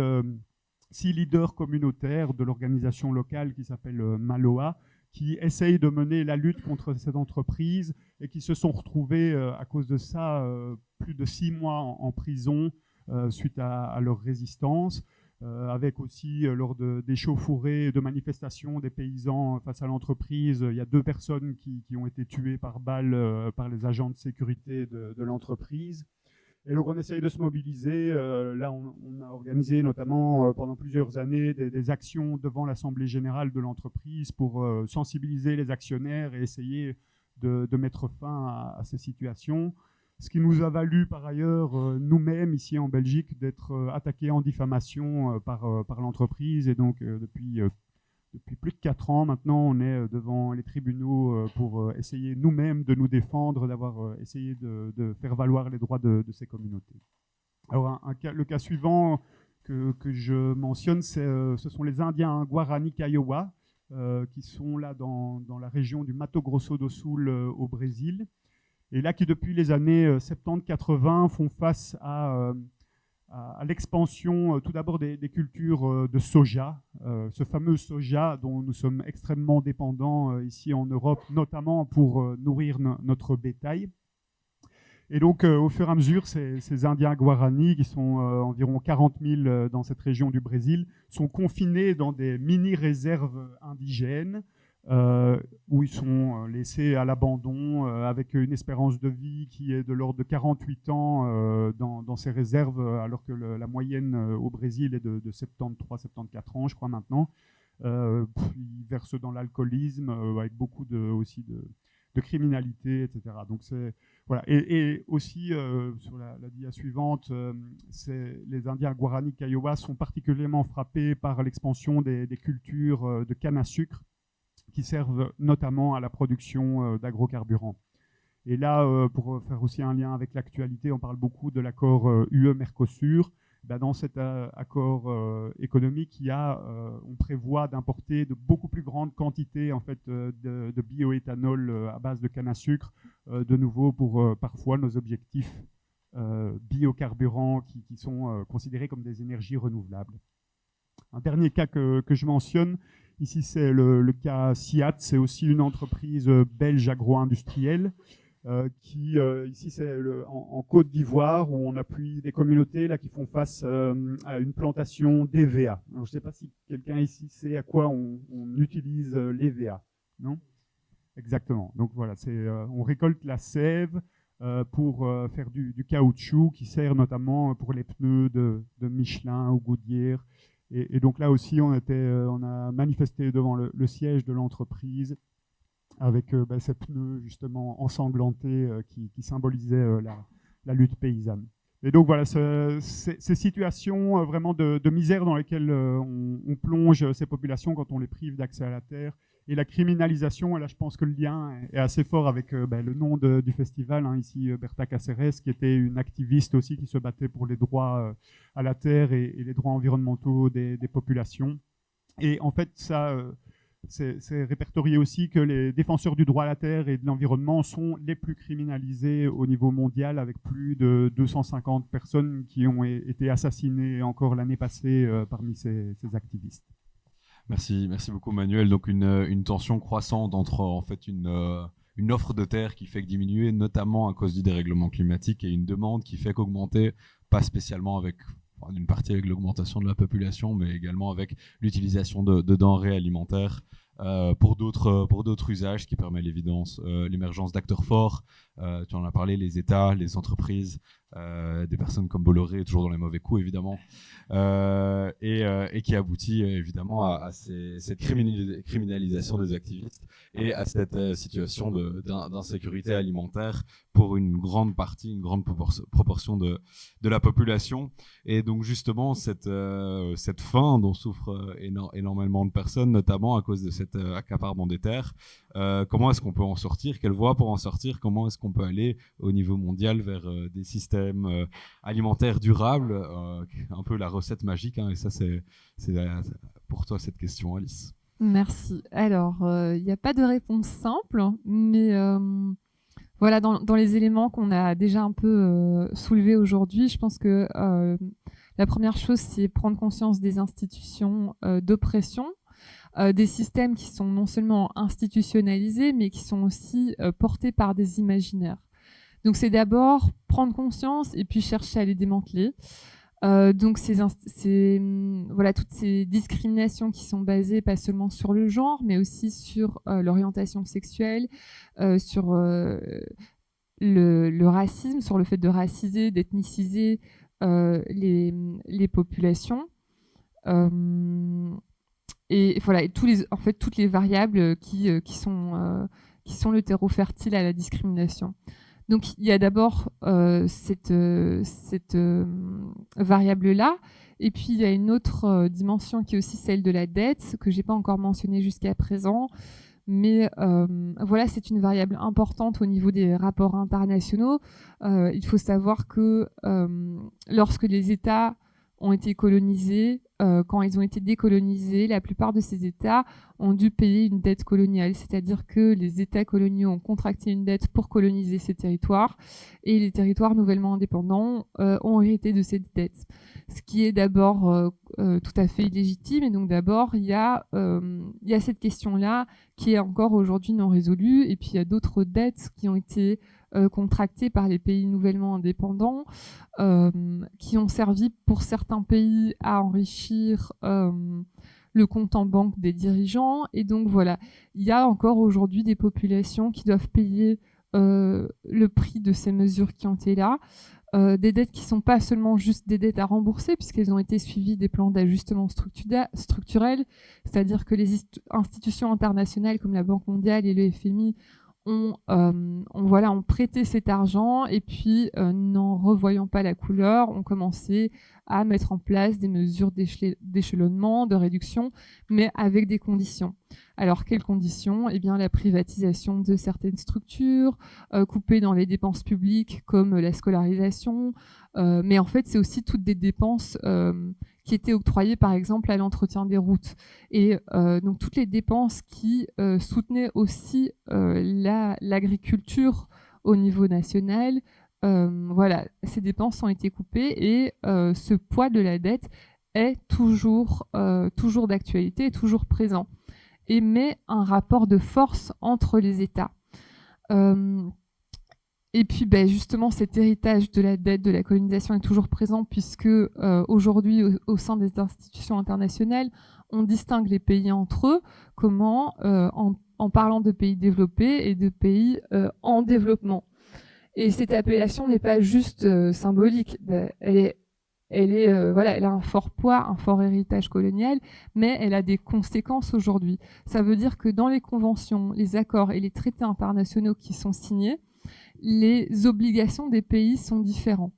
leaders communautaires de l'organisation locale qui s'appelle Maloa, qui essayent de mener la lutte contre cette entreprise et qui se sont retrouvés à cause de ça plus de 6 mois en prison suite à leur résistance, avec aussi lors d'échauffourées, de manifestations des paysans face à l'entreprise. Il y a 2 personnes qui ont été tuées par balle par les agents de sécurité de l'entreprise. Et donc on essaye de se mobiliser. Là, on a organisé notamment pendant plusieurs années des actions devant l'Assemblée générale de l'entreprise pour sensibiliser les actionnaires et essayer de mettre fin à ces situations. Ce qui nous a valu par ailleurs, nous-mêmes ici en Belgique, d'être attaqués en diffamation par l'entreprise. Et donc depuis plus de 4 ans maintenant, on est devant les tribunaux pour essayer nous-mêmes de nous défendre, d'avoir essayé de faire valoir les droits de ces communautés. Alors le cas suivant que je mentionne, ce sont les Indiens Guarani Kaiowá, qui sont là dans la région du Mato Grosso do Sul au Brésil, et là qui depuis les années 70-80 font face à l'expansion tout d'abord des cultures de soja, ce fameux soja dont nous sommes extrêmement dépendants ici en Europe, notamment pour nourrir notre bétail. Et donc, au fur et à mesure, ces Indiens Guarani, qui sont environ 40 000 dans cette région du Brésil, sont confinés dans des mini-réserves indigènes, où ils sont laissés à l'abandon, avec une espérance de vie qui est de l'ordre de 48 ans dans ces réserves, alors que la moyenne au Brésil est de 73-74 ans, je crois, maintenant. Ils versent dans l'alcoolisme, avec beaucoup aussi de criminalité, etc. Donc voilà. Et aussi, sur la dia suivante, les Indiens Guarani Kiowa sont particulièrement frappés par l'expansion des cultures de canne à sucre, qui servent notamment à la production d'agrocarburants. Et là, pour faire aussi un lien avec l'actualité, on parle beaucoup de l'accord UE-Mercosur. Dans cet accord économique, on prévoit d'importer de beaucoup plus grandes quantités en fait, de bioéthanol à base de canne à sucre, de nouveau pour parfois nos objectifs biocarburants qui sont considérés comme des énergies renouvelables. Un dernier cas que je mentionne, ici c'est le cas SIAT, c'est aussi une entreprise belge agro-industrielle qui, ici c'est en Côte d'Ivoire, où on appuie des communautés là, qui font face à une plantation d'EVA. Alors, je ne sais pas si quelqu'un ici sait à quoi on utilise l'EVA, non? Exactement. Donc voilà, on récolte la sève pour faire du caoutchouc qui sert notamment pour les pneus de Michelin ou Goodyear. Et donc là aussi, on a manifesté devant le siège de l'entreprise avec ces pneus justement ensanglantés qui symbolisaient la lutte paysanne. Et donc voilà, ces situations vraiment de misère dans lesquelles on plonge ces populations quand on les prive d'accès à la terre, et la criminalisation, et là je pense que le lien est assez fort avec le nom du festival, hein, ici Berta Cáceres, qui était une activiste aussi qui se battait pour les droits à la terre et les droits environnementaux des populations. Et en fait, ça, c'est répertorié aussi que les défenseurs du droit à la terre et de l'environnement sont les plus criminalisés au niveau mondial, avec plus de 250 personnes qui ont été assassinées encore l'année passée parmi ces activistes. Merci beaucoup Manuel. Donc une tension croissante entre en fait une offre de terre qui fait que diminuer, notamment à cause du dérèglement climatique, et une demande qui fait qu'augmenter, pas spécialement d'une partie avec l'augmentation de la population, mais également avec l'utilisation de denrées alimentaires pour d'autres usages, qui permet l'évidence, l'émergence d'acteurs forts. Tu en as parlé, les États, les entreprises, des personnes comme Bolloré, toujours dans les mauvais coups évidemment, et qui aboutit évidemment à cette criminalisation des activistes et à cette situation d'insécurité alimentaire pour une grande proportion de la population. Et donc justement cette faim dont souffrent énormément de personnes, notamment à cause de cet accaparement des terres, comment est-ce qu'on peut en sortir? Quelle voie pour en sortir? Comment est-ce qu'on peut aller au niveau mondial vers des systèmes alimentaires durables, un peu la recette magique, hein, et ça c'est pour toi cette question, Alice. Merci. Alors, il n'y a pas de réponse simple, mais voilà, dans les éléments qu'on a déjà un peu soulevés aujourd'hui, je pense que la première chose, c'est prendre conscience des institutions d'oppression, des systèmes qui sont non seulement institutionnalisés, mais qui sont aussi portés par des imaginaires. Donc c'est d'abord prendre conscience et puis chercher à les démanteler. Donc voilà, toutes ces discriminations qui sont basées pas seulement sur le genre, mais aussi sur l'orientation sexuelle, sur le racisme, sur le fait de raciser, d'ethniciser les populations. Et voilà, et toutes les variables qui sont le terreau fertile à la discrimination. Donc il y a d'abord cette variable-là, et puis il y a une autre dimension qui est aussi celle de la dette, que j'ai pas encore mentionnée jusqu'à présent, mais voilà, c'est une variable importante au niveau des rapports internationaux. Il faut savoir que lorsque les États ont été colonisés, quand ils ont été décolonisés, la plupart de ces États ont dû payer une dette coloniale, c'est-à-dire que les États coloniaux ont contracté une dette pour coloniser ces territoires, et les territoires nouvellement indépendants ont hérité de cette dette. Ce qui est d'abord tout à fait illégitime, et donc d'abord il y a cette question-là qui est encore aujourd'hui non résolue, et puis il y a d'autres dettes qui ont été contractés par les pays nouvellement indépendants, qui ont servi pour certains pays à enrichir le compte en banque des dirigeants. Et donc voilà, il y a encore aujourd'hui des populations qui doivent payer le prix de ces mesures qui ont été là. Des dettes qui ne sont pas seulement juste des dettes à rembourser, puisqu'elles ont été suivies des plans d'ajustement structurel, c'est-à-dire que les institutions internationales comme la Banque mondiale et le FMI ont prêté cet argent et puis, n'en revoyant pas la couleur, ont commencé à mettre en place des mesures d'échelonnement, de réduction, mais avec des conditions. Alors, quelles conditions ? Eh bien, la privatisation de certaines structures, couper dans les dépenses publiques comme la scolarisation, mais en fait, c'est aussi toutes des dépenses qui étaient octroyées, par exemple, à l'entretien des routes. Et donc, toutes les dépenses qui soutenaient aussi l'agriculture au niveau national, voilà, ces dépenses ont été coupées et ce poids de la dette est toujours d'actualité, est toujours présent et met un rapport de force entre les États. Et puis justement, cet héritage de la dette, de la colonisation est toujours présent puisque aujourd'hui, au sein des institutions internationales, on distingue les pays entre eux. Comment en parlant de pays développés et de pays en développement. Et cette appellation n'est pas juste symbolique. Elle a un fort poids, un fort héritage colonial, mais elle a des conséquences aujourd'hui. Ça veut dire que dans les conventions, les accords et les traités internationaux qui sont signés, les obligations des pays sont différentes.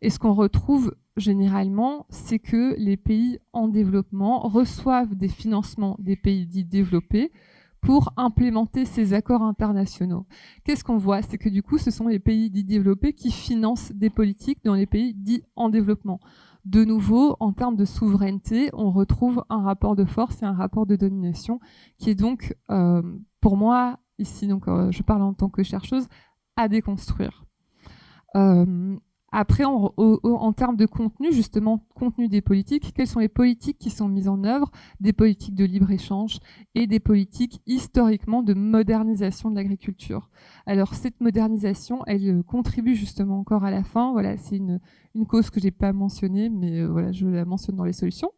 Et ce qu'on retrouve généralement, c'est que les pays en développement reçoivent des financements des pays dits développés pour implémenter ces accords internationaux. Qu'est-ce qu'on voit ? C'est que du coup, ce sont les pays dits développés qui financent des politiques dans les pays dits en développement. De nouveau, en termes de souveraineté, on retrouve un rapport de force et un rapport de domination qui est donc, pour moi, ici, donc, je parle en tant que chercheuse, à déconstruire. Après, en termes de contenu, justement, contenu des politiques, quelles sont les politiques qui sont mises en œuvre ? Des politiques de libre-échange et des politiques historiquement de modernisation de l'agriculture. Alors, cette modernisation, elle contribue justement encore à la fin. Voilà, c'est une cause que je n'ai pas mentionnée, mais voilà, je la mentionne dans les solutions.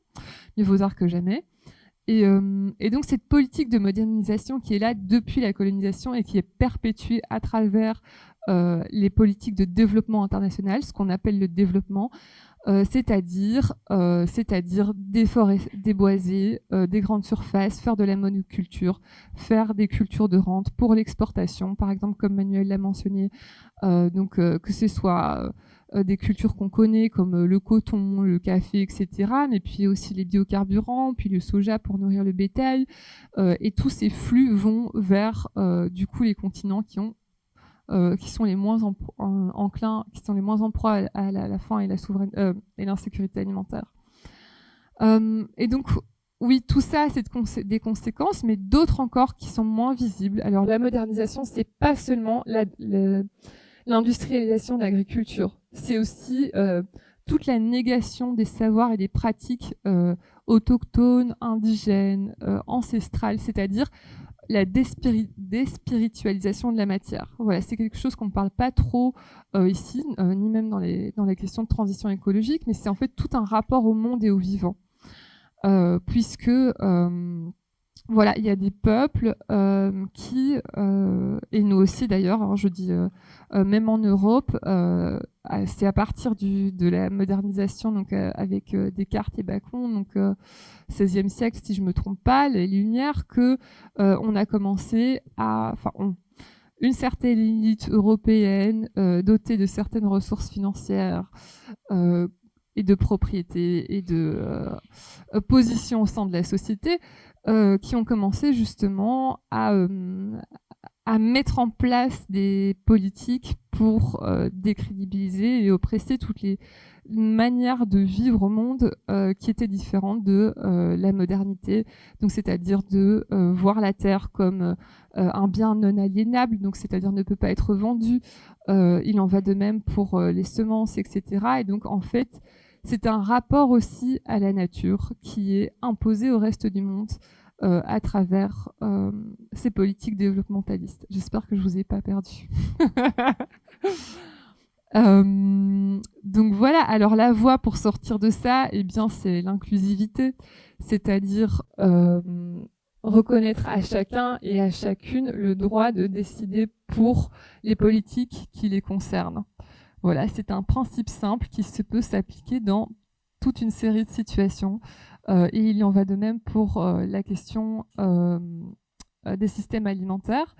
Mieux vaut tard que jamais. Et donc, cette politique de modernisation qui est là depuis la colonisation et qui est perpétuée à travers les politiques de développement international, ce qu'on appelle le développement, c'est-à-dire déboiser des grandes surfaces, faire de la monoculture, faire des cultures de rente pour l'exportation, par exemple, comme Manuel l'a mentionné, que ce soit des cultures qu'on connaît comme le coton, le café, etc., mais puis aussi les biocarburants, puis le soja pour nourrir le bétail, et tous ces flux vont vers du coup les continents qui sont les moins enclins, qui sont les moins en proie à la faim et et l'insécurité alimentaire. Et donc, oui, tout ça, c'est des conséquences, mais d'autres encore qui sont moins visibles. Alors, la modernisation, c'est pas seulement l'industrialisation de l'agriculture, c'est aussi toute la négation des savoirs et des pratiques autochtones, indigènes, ancestrales, c'est-à-dire la déspiritualisation de la matière. Voilà, c'est quelque chose qu'on ne parle pas trop ici, ni même dans les questions de transition écologique, mais c'est en fait tout un rapport au monde et au vivant. Puisque voilà, il y a des peuples qui, et nous aussi d'ailleurs, hein, je dis même en Europe, c'est à partir de la modernisation, donc avec Descartes et Bacon, donc 16e siècle si je me trompe pas, les Lumières, que on a commencé une certaine élite européenne dotée de certaines ressources financières et de propriété et de position au sein de la société, qui ont commencé justement à mettre en place des politiques pour décrédibiliser et oppresser toutes les manières de vivre au monde qui étaient différentes de la modernité, donc c'est-à-dire de voir la terre comme un bien non aliénable, donc c'est-à-dire ne peut pas être vendu. Il en va de même pour les semences, etc. Et donc en fait, c'est un rapport aussi à la nature qui est imposé au reste du monde à travers ces politiques développementalistes. J'espère que je vous ai pas perdu. Donc voilà, alors la voie pour sortir de ça, eh bien, c'est l'inclusivité, c'est-à-dire reconnaître à chacun et à chacune le droit de décider pour les politiques qui les concernent. Voilà, c'est un principe simple qui peut s'appliquer dans toute une série de situations. Et il en va de même pour la question des systèmes alimentaires.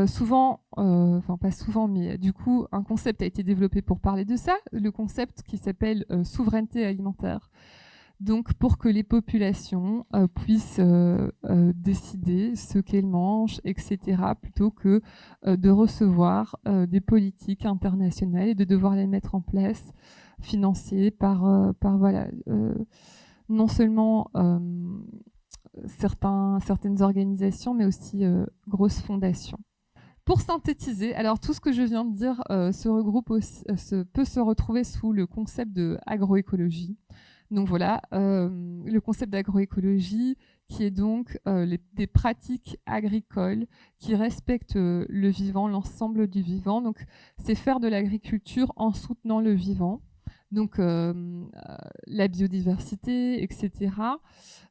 Souvent, enfin pas souvent, mais du coup, un concept a été développé pour parler de ça, le concept qui s'appelle souveraineté alimentaire. Donc, pour que les populations puissent décider ce qu'elles mangent, etc., plutôt que de recevoir des politiques internationales et de devoir les mettre en place, financées par voilà, non seulement certaines organisations, mais aussi grosses fondations. Pour synthétiser, alors tout ce que je viens de dire se regroupe aussi, peut se retrouver sous le concept de agroécologie. Donc voilà, le concept d'agroécologie qui est donc des pratiques agricoles qui respectent le vivant, l'ensemble du vivant. Donc c'est faire de l'agriculture en soutenant le vivant. Donc la biodiversité, etc.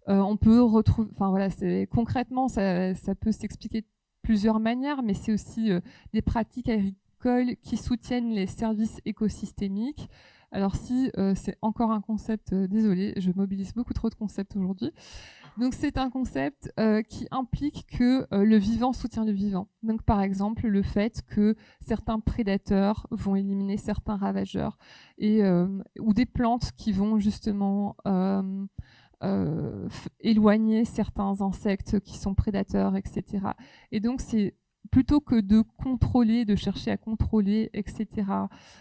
On peut retrouver, enfin voilà, concrètement ça peut s'expliquer de plusieurs manières, mais c'est aussi des pratiques agricoles qui soutiennent les services écosystémiques. Alors si c'est encore un concept, désolé, je mobilise beaucoup trop de concepts aujourd'hui. Donc c'est un concept qui implique que le vivant soutient le vivant. Donc par exemple le fait que certains prédateurs vont éliminer certains ravageurs ou des plantes qui vont justement éloigner certains insectes qui sont prédateurs, etc. Et donc c'est plutôt que de contrôler, de chercher à contrôler, etc.,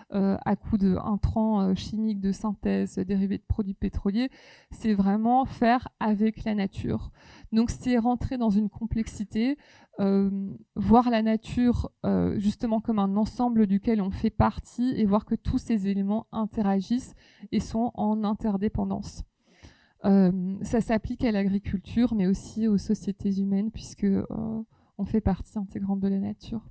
à coup d'intrants chimiques de synthèse dérivés de produits pétroliers, c'est vraiment faire avec la nature. Donc c'est rentrer dans une complexité, voir la nature justement comme un ensemble duquel on fait partie et voir que tous ces éléments interagissent et sont en interdépendance. Ça s'applique à l'agriculture, mais aussi aux sociétés humaines, puisque on fait partie intégrante de la nature.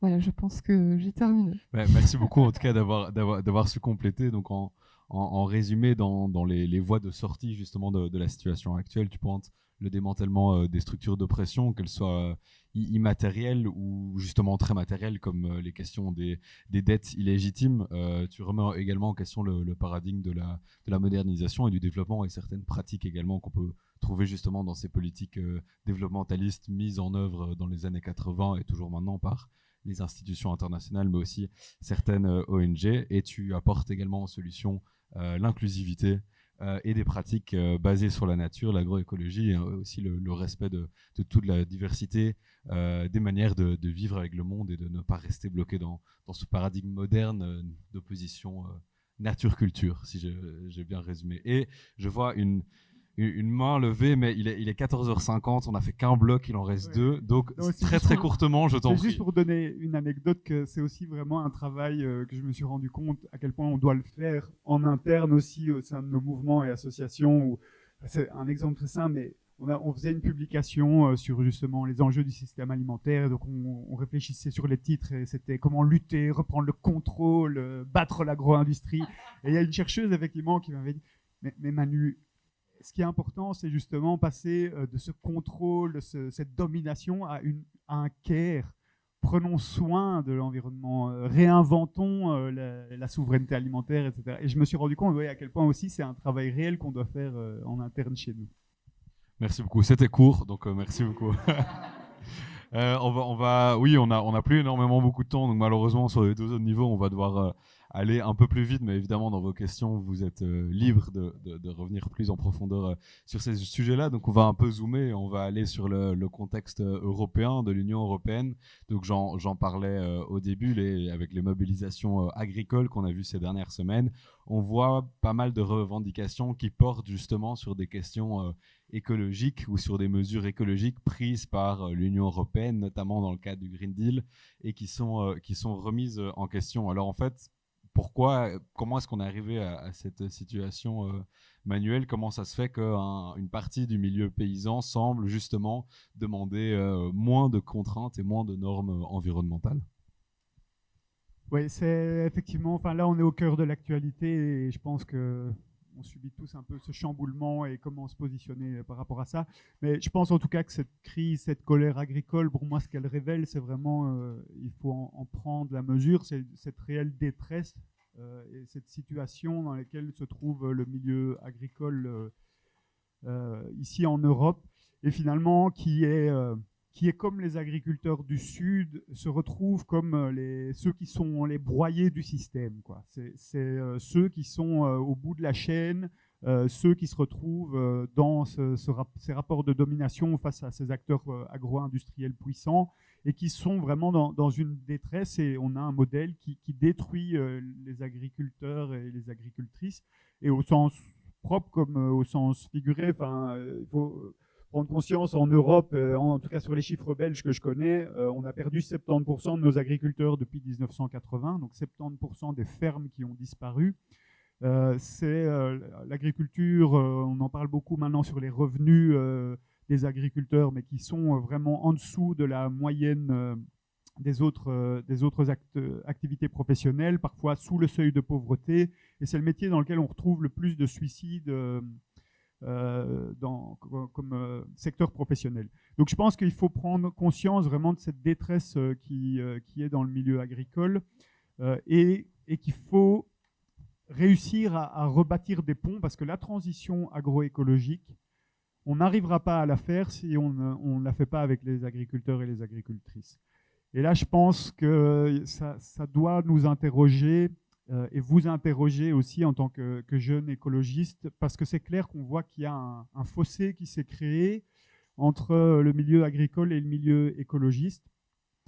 Voilà, je pense que j'ai terminé. Ouais, merci beaucoup en tout cas d'avoir su compléter. Donc en résumé, dans les voies de sortie justement de la situation actuelle, tu pointes le démantèlement des structures d'oppression, qu'elles soient immatérielles ou justement très matérielles, comme les questions des dettes illégitimes. Tu remets également en question le paradigme de la modernisation et du développement et certaines pratiques également qu'on peut trouver justement dans ces politiques développementalistes mises en œuvre dans les années 80 et toujours maintenant par les institutions internationales, mais aussi certaines ONG. Et tu apportes également en solution l'inclusivité et des pratiques basées sur la nature, l'agroécologie, et aussi le respect de toute la diversité des manières de vivre avec le monde et de ne pas rester bloqué dans ce paradigme moderne d'opposition nature-culture, si j'ai bien résumé. Et je vois une main levée, mais il est 14h50, on n'a fait qu'un bloc, il en reste deux, donc très courtement, je t'en prie. C'est juste pour donner une anecdote que c'est aussi vraiment un travail que je me suis rendu compte à quel point on doit le faire en interne aussi au sein de nos mouvements et associations. C'est un exemple très simple, mais on faisait une publication sur justement les enjeux du système alimentaire, donc on réfléchissait sur les titres et c'était comment lutter, reprendre le contrôle, battre l'agro-industrie. Et il y a une chercheuse effectivement qui m'avait dit mais Manu, ce qui est important, c'est justement passer de ce contrôle, de cette domination à un care. Prenons soin de l'environnement, réinventons la souveraineté alimentaire, etc. Et je me suis rendu compte à quel point aussi c'est un travail réel qu'on doit faire en interne chez nous. Merci beaucoup. C'était court, donc merci beaucoup. On n'a plus énormément beaucoup de temps, donc malheureusement sur les deux autres niveaux, on va devoir aller un peu plus vite, mais évidemment dans vos questions, vous êtes libre de revenir plus en profondeur sur ces sujets-là. Donc on va un peu zoomer, et on va aller sur le contexte européen, de l'Union européenne. Donc j'en parlais au début, avec les mobilisations agricoles qu'on a vues ces dernières semaines, on voit pas mal de revendications qui portent justement sur des questions écologiques ou sur des mesures écologiques prises par l'Union européenne, notamment dans le cadre du Green Deal, et qui sont remises en question. Alors en fait, comment est-ce qu'on est arrivé à cette situation manuelle? Comment ça se fait qu'une partie du milieu paysan semble justement demander moins de contraintes et moins de normes environnementales? Oui, c'est effectivement, enfin là on est au cœur de l'actualité et je pense que on subit tous un peu ce chamboulement et comment se positionner par rapport à ça. Mais je pense en tout cas que cette crise, cette colère agricole, pour moi ce qu'elle révèle, c'est vraiment, il faut en prendre la mesure, c'est cette réelle détresse et cette situation dans laquelle se trouve le milieu agricole ici en Europe et finalement qui est comme les agriculteurs du Sud, se retrouvent comme ceux qui sont les broyés du système, quoi. C'est ceux qui sont au bout de la chaîne, ceux qui se retrouvent dans ces rapports de domination face à ces acteurs agro-industriels puissants et qui sont vraiment dans une détresse. Et on a un modèle qui détruit les agriculteurs et les agricultrices, et au sens propre comme au sens figuré. Enfin, il faut prendre conscience en Europe, en tout cas sur les chiffres belges que je connais, on a perdu 70% de nos agriculteurs depuis 1980, donc 70% des fermes qui ont disparu. C'est l'agriculture, on en parle beaucoup maintenant sur les revenus des agriculteurs, mais qui sont vraiment en dessous de la moyenne des autres activités professionnelles, parfois sous le seuil de pauvreté, et c'est le métier dans lequel on retrouve le plus de suicides comme secteur professionnel. Donc je pense qu'il faut prendre conscience vraiment de cette détresse qui est dans le milieu agricole et qu'il faut réussir à rebâtir des ponts, parce que la transition agroécologique, on n'arrivera pas à la faire si on ne la fait pas avec les agriculteurs et les agricultrices. Et là, je pense que ça doit nous interroger et vous interroger aussi en tant que jeune écologiste, parce que c'est clair qu'on voit qu'il y a un fossé qui s'est créé entre le milieu agricole et le milieu écologiste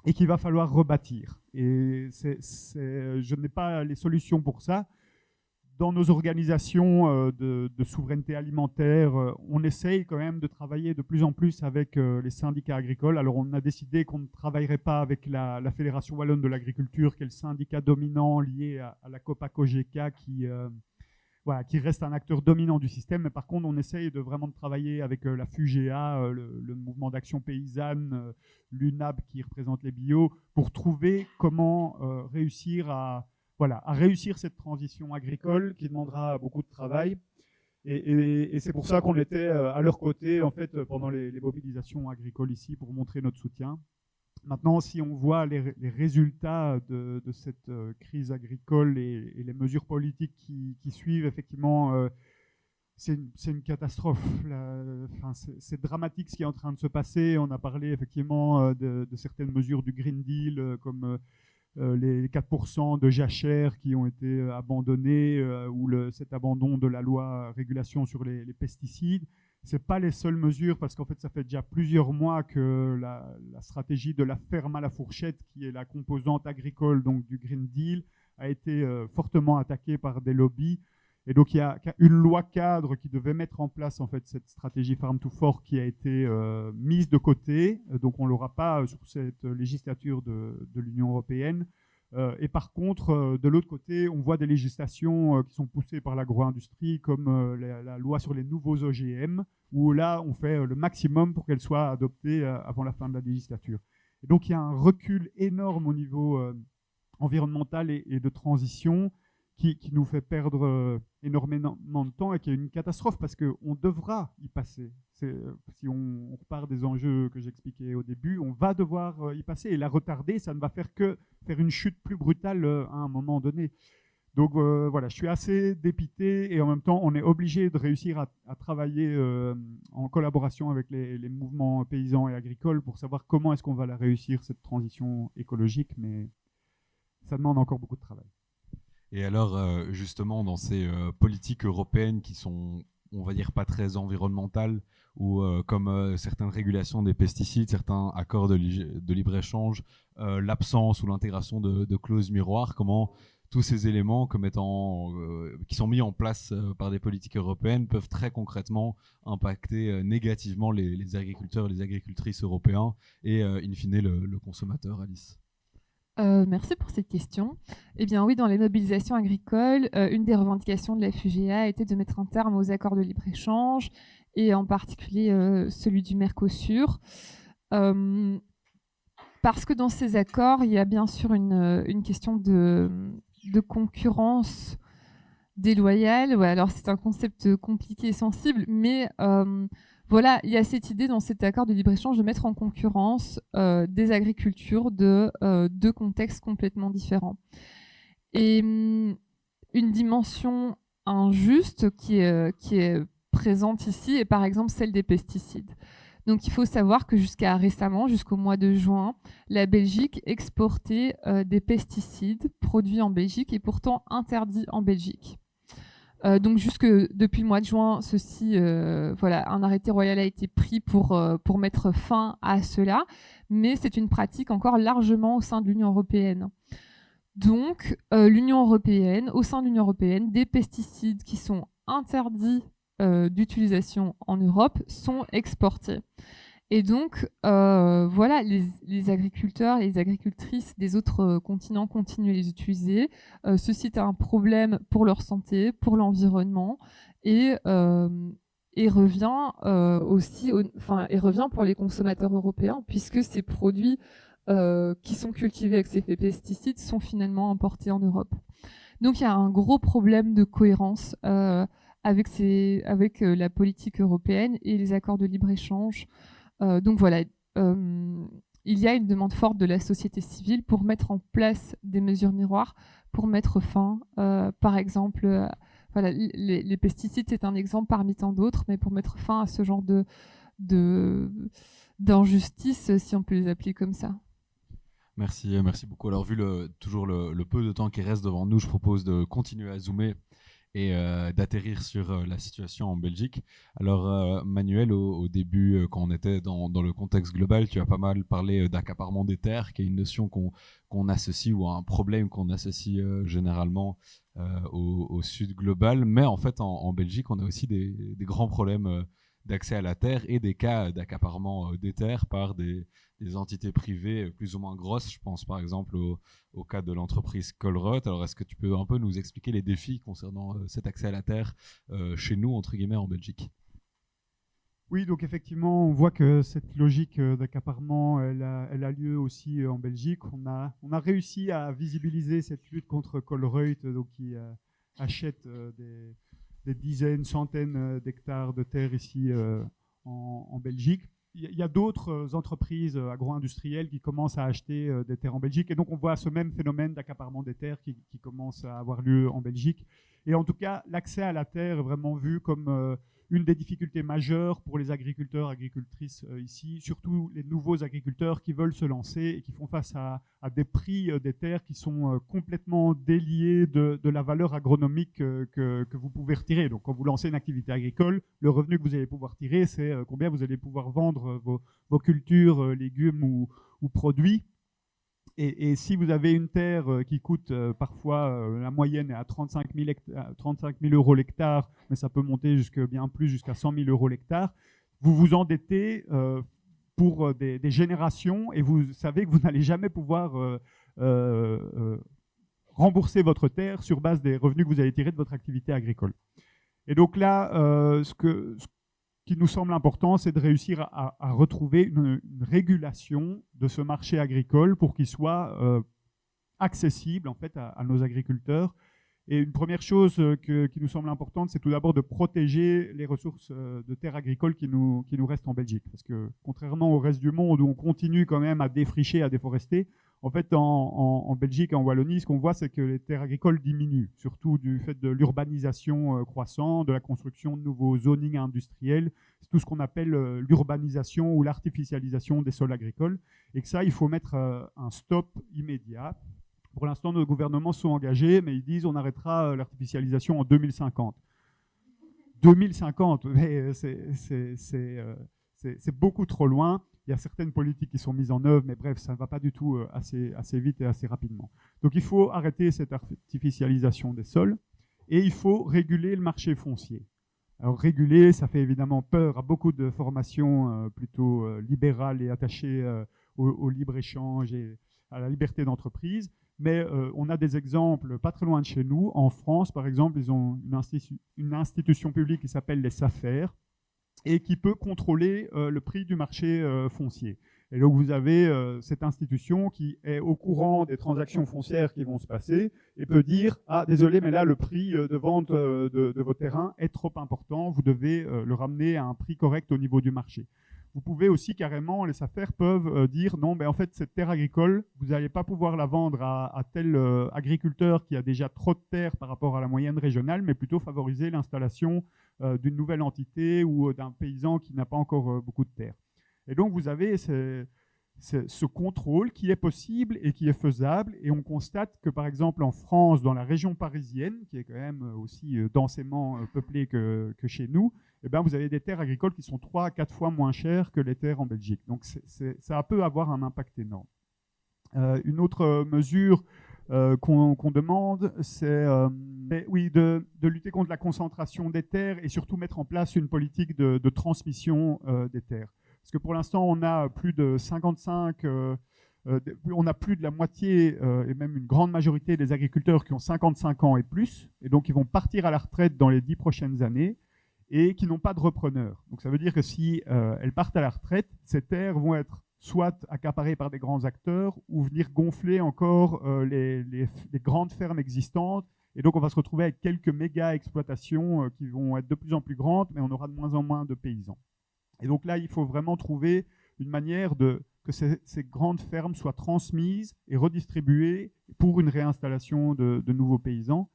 et qu'il va falloir rebâtir. Et je n'ai pas les solutions pour ça. Dans nos organisations de souveraineté alimentaire, on essaye quand même de travailler de plus en plus avec les syndicats agricoles. Alors on a décidé qu'on ne travaillerait pas avec la Fédération Wallonne de l'Agriculture, qui est le syndicat dominant lié à la COPA-COGECA, qui reste un acteur dominant du système. Mais par contre, on essaye vraiment de travailler avec la FUGEA, le mouvement d'action paysanne, l'UNAB qui représente les bio, pour trouver comment réussir à réussir cette transition agricole qui demandera beaucoup de travail. Et c'est pour ça qu'on était à leur côté en fait, pendant les mobilisations agricoles ici, pour montrer notre soutien. Maintenant, si on voit les résultats de cette crise agricole et les mesures politiques qui suivent, effectivement, c'est une catastrophe. C'est dramatique ce qui est en train de se passer. On a parlé effectivement de certaines mesures du Green Deal, comme les 4% de jachères qui ont été abandonnés, ou cet abandon de la loi régulation sur les pesticides. Ce n'est pas les seules mesures, parce qu'en fait, ça fait déjà plusieurs mois que la stratégie de la ferme à la fourchette, qui est la composante agricole donc, du Green Deal, a été fortement attaquée par des lobbies. Et donc, il y a une loi cadre qui devait mettre en place en fait, cette stratégie Farm to Fork qui a été mise de côté. Donc, on ne l'aura pas sur cette législature de l'Union européenne. Et par contre, de l'autre côté, on voit des législations qui sont poussées par l'agro-industrie, comme la loi sur les nouveaux OGM, où là, on fait le maximum pour qu'elle soit adoptée avant la fin de la législature. Et donc, il y a un recul énorme au niveau environnemental et de transition qui nous fait perdre énormément de temps et qui est une catastrophe, parce qu'on devra y passer. Si on repart des enjeux que j'expliquais au début, on va devoir y passer, et la retarder, ça ne va faire que faire une chute plus brutale à un moment donné. Donc voilà, je suis assez dépité, et en même temps, on est obligé de réussir à travailler en collaboration avec les mouvements paysans et agricoles pour savoir comment est-ce qu'on va la réussir, cette transition écologique, mais ça demande encore beaucoup de travail. Et alors, justement, dans ces politiques européennes qui sont, on va dire, pas très environnementales, ou comme certaines régulations des pesticides, certains accords de libre-échange, l'absence ou l'intégration de clauses miroirs, comment tous ces éléments qui sont mis en place par des politiques européennes peuvent très concrètement impacter négativement les agriculteurs et les agricultrices européens et, in fine, le consommateur, Alice? Merci pour cette question. Eh bien oui, dans les mobilisations agricoles, une des revendications de la FUGEA était de mettre un terme aux accords de libre-échange et en particulier celui du Mercosur. Parce que dans ces accords, il y a bien sûr une question de concurrence déloyale. Ouais, alors c'est un concept compliqué et sensible, mais voilà, il y a cette idée dans cet accord de libre-échange de mettre en concurrence des agricultures de deux contextes complètement différents. Et une dimension injuste qui est présente ici est par exemple celle des pesticides. Donc il faut savoir que jusqu'à récemment, jusqu'au mois de juin, la Belgique exportait des pesticides produits en Belgique et pourtant interdits en Belgique. Donc jusque depuis le mois de juin, voilà, un arrêté royal a été pris pour mettre fin à cela, mais c'est une pratique encore largement au sein de l'Union européenne. Donc l'Union européenne, au sein de l'Union européenne, des pesticides qui sont interdits d'utilisation en Europe sont exportés. Et donc, voilà, les agriculteurs et les agricultrices des autres continents continuent à les utiliser. Ceci est un problème pour leur santé, pour l'environnement, et revient aussi, et revient pour les consommateurs européens, puisque ces produits qui sont cultivés avec ces pesticides sont finalement importés en Europe. Donc, il y a un gros problème de cohérence avec la politique européenne et les accords de libre-échange. Donc voilà, il y a une demande forte de la société civile pour mettre en place des mesures miroirs, pour mettre fin, par exemple, voilà, les pesticides, c'est un exemple parmi tant d'autres, mais pour mettre fin à ce genre d'injustice, si on peut les appeler comme ça. Merci beaucoup. Alors vu toujours le peu de temps qui reste devant nous, je propose de continuer à zoomer et d'atterrir sur la situation en Belgique. Alors Manuel, au début, quand on était dans le contexte global, tu as pas mal parlé d'accaparement des terres, qui est une notion qu'on associe, ou un problème qu'on associe généralement au sud global. Mais en fait, en Belgique, on a aussi des grands problèmes d'accès à la terre et des cas d'accaparement des terres par des entités privées plus ou moins grosses. Je pense par exemple au cas de l'entreprise Colruyt. Alors est-ce que tu peux un peu nous expliquer les défis concernant cet accès à la terre chez nous, entre guillemets, en Belgique ? Oui, donc effectivement, on voit que cette logique d'accaparement, elle a lieu aussi en Belgique. On a réussi à visibiliser cette lutte contre Colruyt, donc qui achète des dizaines, centaines d'hectares de terre ici en Belgique. Il y a d'autres entreprises agro-industrielles qui commencent à acheter des terres en Belgique. Et donc, on voit ce même phénomène d'accaparement des terres qui commence à avoir lieu en Belgique. Et en tout cas, l'accès à la terre est vraiment vu comme une des difficultés majeures pour les agriculteurs, agricultrices ici, surtout les nouveaux agriculteurs qui veulent se lancer et qui font face à des prix des terres qui sont complètement déliés de la valeur agronomique que vous pouvez retirer. Donc quand vous lancez une activité agricole, le revenu que vous allez pouvoir tirer, c'est combien vous allez pouvoir vendre vos cultures, légumes ou produits. Et si vous avez une terre qui coûte parfois, la moyenne est à 35 000 euros l'hectare, mais ça peut monter bien plus, jusqu'à 100 000 euros l'hectare, vous vous endettez pour des générations et vous savez que vous n'allez jamais pouvoir rembourser votre terre sur base des revenus que vous allez tirer de votre activité agricole. Et donc là, ce qui nous semble important, c'est de réussir à retrouver une régulation de ce marché agricole pour qu'il soit accessible en fait à nos agriculteurs. Et une première chose qui nous semble importante, c'est tout d'abord de protéger les ressources de terres agricoles qui nous restent en Belgique. Parce que contrairement au reste du monde où on continue quand même à défricher, à déforester, en fait en Belgique et en Wallonie, ce qu'on voit, c'est que les terres agricoles diminuent, surtout du fait de l'urbanisation croissante, de la construction de nouveaux zonings industriels. C'est tout ce qu'on appelle l'urbanisation ou l'artificialisation des sols agricoles. Et que ça, il faut mettre un stop immédiat. Pour l'instant, nos gouvernements sont engagés, mais ils disent on arrêtera l'artificialisation en 2050. 2050, mais c'est beaucoup trop loin. Il y a certaines politiques qui sont mises en œuvre, mais bref, ça ne va pas du tout assez vite et assez rapidement. Donc il faut arrêter cette artificialisation des sols et il faut réguler le marché foncier. Alors réguler, ça fait évidemment peur à beaucoup de formations plutôt libérales et attachées au libre-échange à la liberté d'entreprise. Mais on a des exemples pas très loin de chez nous. En France, par exemple, ils ont une institution publique qui s'appelle les SAFER et qui peut contrôler le prix du marché foncier. Et donc vous avez cette institution qui est au courant des transactions foncières qui vont se passer et peut dire « Ah, désolé, mais là, le prix de vente de vos terrains est trop important, vous devez le ramener à un prix correct au niveau du marché ». Vous pouvez aussi carrément, les affaires peuvent dire non, mais en fait, cette terre agricole, vous n'allez pas pouvoir la vendre à tel agriculteur qui a déjà trop de terre par rapport à la moyenne régionale, mais plutôt favoriser l'installation d'une nouvelle entité ou d'un paysan qui n'a pas encore beaucoup de terre. Et donc, vous avez ce contrôle qui est possible et qui est faisable. Et on constate que, par exemple, en France, dans la région parisienne, qui est quand même aussi densément peuplée que chez nous, eh ben, vous avez des terres agricoles qui sont 3 à 4 fois moins chères que les terres en Belgique. Donc ça peut avoir un impact énorme. Une autre mesure qu'on demande, c'est de lutter contre la concentration des terres et surtout mettre en place une politique de transmission des terres. Parce que pour l'instant, on a plus de 55... on a plus de la moitié et même une grande majorité des agriculteurs qui ont 55 ans et plus, et donc ils vont partir à la retraite dans les 10 prochaines années, et qui n'ont pas de repreneurs. Donc ça veut dire que si elles partent à la retraite, ces terres vont être soit accaparées par des grands acteurs ou venir gonfler encore les grandes fermes existantes. Et donc on va se retrouver avec quelques méga exploitations qui vont être de plus en plus grandes, mais on aura de moins en moins de paysans. Et donc là, il faut vraiment trouver une manière que ces grandes fermes soient transmises et redistribuées pour une réinstallation de nouveaux paysans.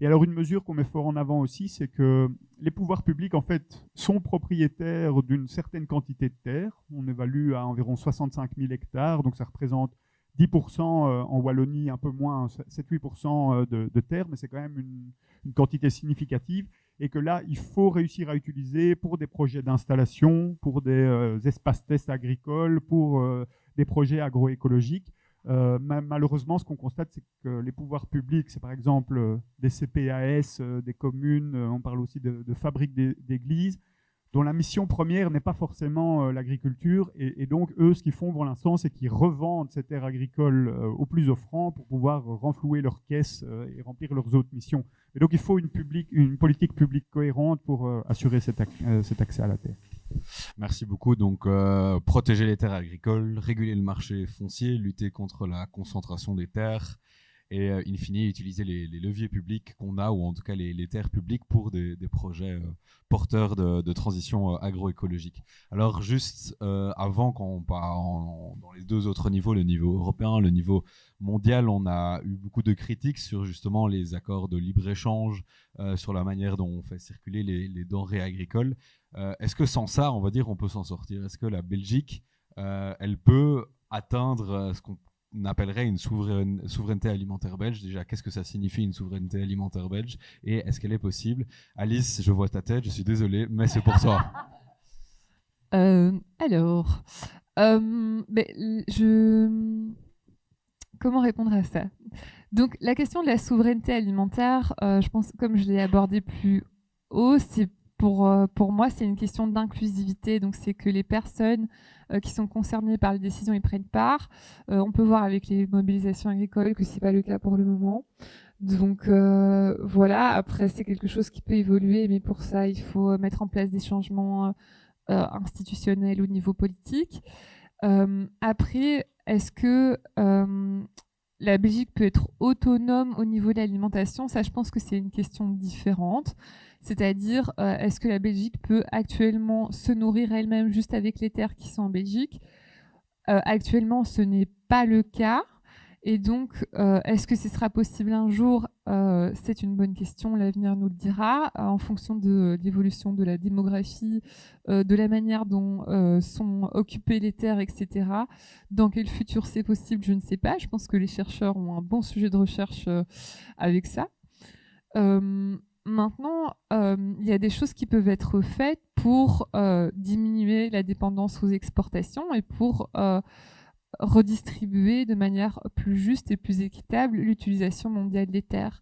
Et alors une mesure qu'on met fort en avant aussi, c'est que les pouvoirs publics en fait sont propriétaires d'une certaine quantité de terre. On évalue à environ 65 000 hectares, donc ça représente 10% en Wallonie, un peu moins, 7-8% de terre, mais c'est quand même une quantité significative. Et que là, il faut réussir à utiliser pour des projets d'installation, pour des espaces tests agricoles, pour des projets agroécologiques. Malheureusement, ce qu'on constate, c'est que les pouvoirs publics, c'est par exemple des CPAS, des communes, on parle aussi de fabriques d'églises, dont la mission première n'est pas forcément l'agriculture. Et donc, eux, ce qu'ils font pour l'instant, c'est qu'ils revendent ces terres agricoles au plus offrant pour pouvoir renflouer leurs caisses et remplir leurs autres missions. Et donc, il faut une politique publique cohérente pour assurer cet accès à la terre. Merci beaucoup. Donc, protéger les terres agricoles, réguler le marché foncier, lutter contre la concentration des terres et, in fine, utiliser les leviers publics qu'on a, ou en tout cas les terres publiques pour des projets porteurs de transition agroécologique. Alors, juste avant qu'on part dans les deux autres niveaux, le niveau européen, le niveau mondial, on a eu beaucoup de critiques sur justement les accords de libre-échange, sur la manière dont on fait circuler les denrées agricoles. Est-ce que sans ça, on va dire, on peut s'en sortir? Est-ce que la Belgique, elle peut atteindre ce qu'on appellerait une souveraineté alimentaire belge? Déjà, qu'est-ce que ça signifie une souveraineté alimentaire belge? Et est-ce qu'elle est possible? Alice, je vois ta tête, je suis désolé, mais c'est pour toi. Comment répondre à ça? Donc, la question de la souveraineté alimentaire, je pense, comme je l'ai abordé plus haut, c'est pour moi, c'est une question d'inclusivité. Donc, c'est que les personnes qui sont concernées par les décisions y prennent part. On peut voir avec les mobilisations agricoles que ce n'est pas le cas pour le moment. Donc, voilà. Après, c'est quelque chose qui peut évoluer, mais pour ça, il faut mettre en place des changements institutionnels au niveau politique. Après, est-ce que la Belgique peut être autonome au niveau de l'alimentation? Ça, je pense que c'est une question différente. C'est-à-dire, est-ce que la Belgique peut actuellement se nourrir elle-même juste avec les terres qui sont en Belgique? Actuellement, ce n'est pas le cas. Et donc, est-ce que ce sera possible un jour? C'est une bonne question, l'avenir nous le dira, en fonction de l'évolution de la démographie, de la manière dont sont occupées les terres, etc. Dans quel futur c'est possible, je ne sais pas. Je pense que les chercheurs ont un bon sujet de recherche avec ça. Maintenant, il y a des choses qui peuvent être faites pour diminuer la dépendance aux exportations et pour redistribuer de manière plus juste et plus équitable l'utilisation mondiale des terres.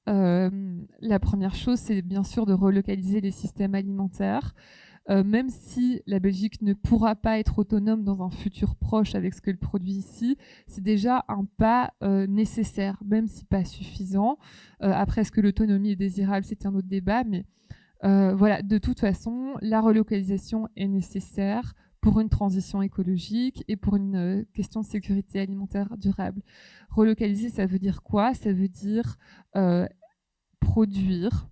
La première chose, c'est bien sûr de relocaliser les systèmes alimentaires. même si la Belgique ne pourra pas être autonome dans un futur proche avec ce qu'elle produit ici, c'est déjà un pas nécessaire, même si pas suffisant. Après, est-ce que l'autonomie est désirable, c'est un autre débat, mais voilà, de toute façon, la relocalisation est nécessaire pour une transition écologique et pour une question de sécurité alimentaire durable. Relocaliser, ça veut dire quoi? Ça veut dire produire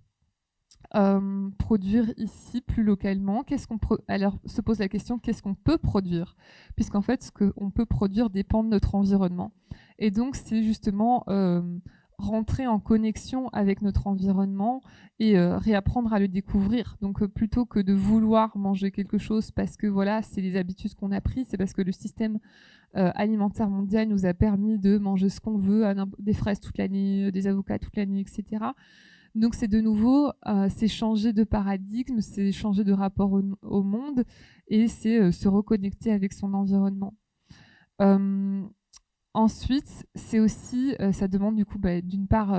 ici plus localement. Alors se pose la question, qu'est-ce qu'on peut produire? Puisqu'en fait, ce qu'on peut produire dépend de notre environnement. Et donc, c'est justement rentrer en connexion avec notre environnement et réapprendre à le découvrir. Donc, plutôt que de vouloir manger quelque chose parce que voilà, c'est les habitudes qu'on a prises, c'est parce que le système alimentaire mondial nous a permis de manger ce qu'on veut, des fraises toute l'année, des avocats toute l'année, etc. Donc c'est de nouveau, c'est changer de paradigme, c'est changer de rapport au monde et c'est se reconnecter avec son environnement. Ensuite, c'est aussi, ça demande du coup d'une part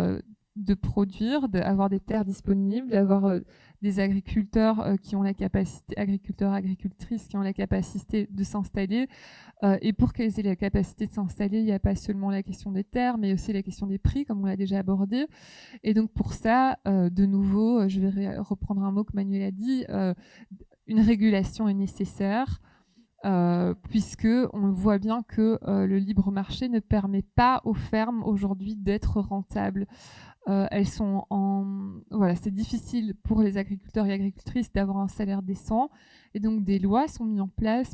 de produire, d'avoir des terres disponibles, d'avoir des agriculteurs qui ont la capacité, agriculteurs, agricultrices qui ont la capacité de s'installer. Et pour qu'ils aient la capacité de s'installer, il n'y a pas seulement la question des terres, mais aussi la question des prix, comme on l'a déjà abordé. Et donc pour ça, de nouveau, je vais reprendre un mot que Manuel a dit, une régulation est nécessaire. Puisque on voit bien que le libre marché ne permet pas aux fermes aujourd'hui d'être rentables. Elles sont voilà, c'est difficile pour les agriculteurs et agricultrices d'avoir un salaire décent, et donc des lois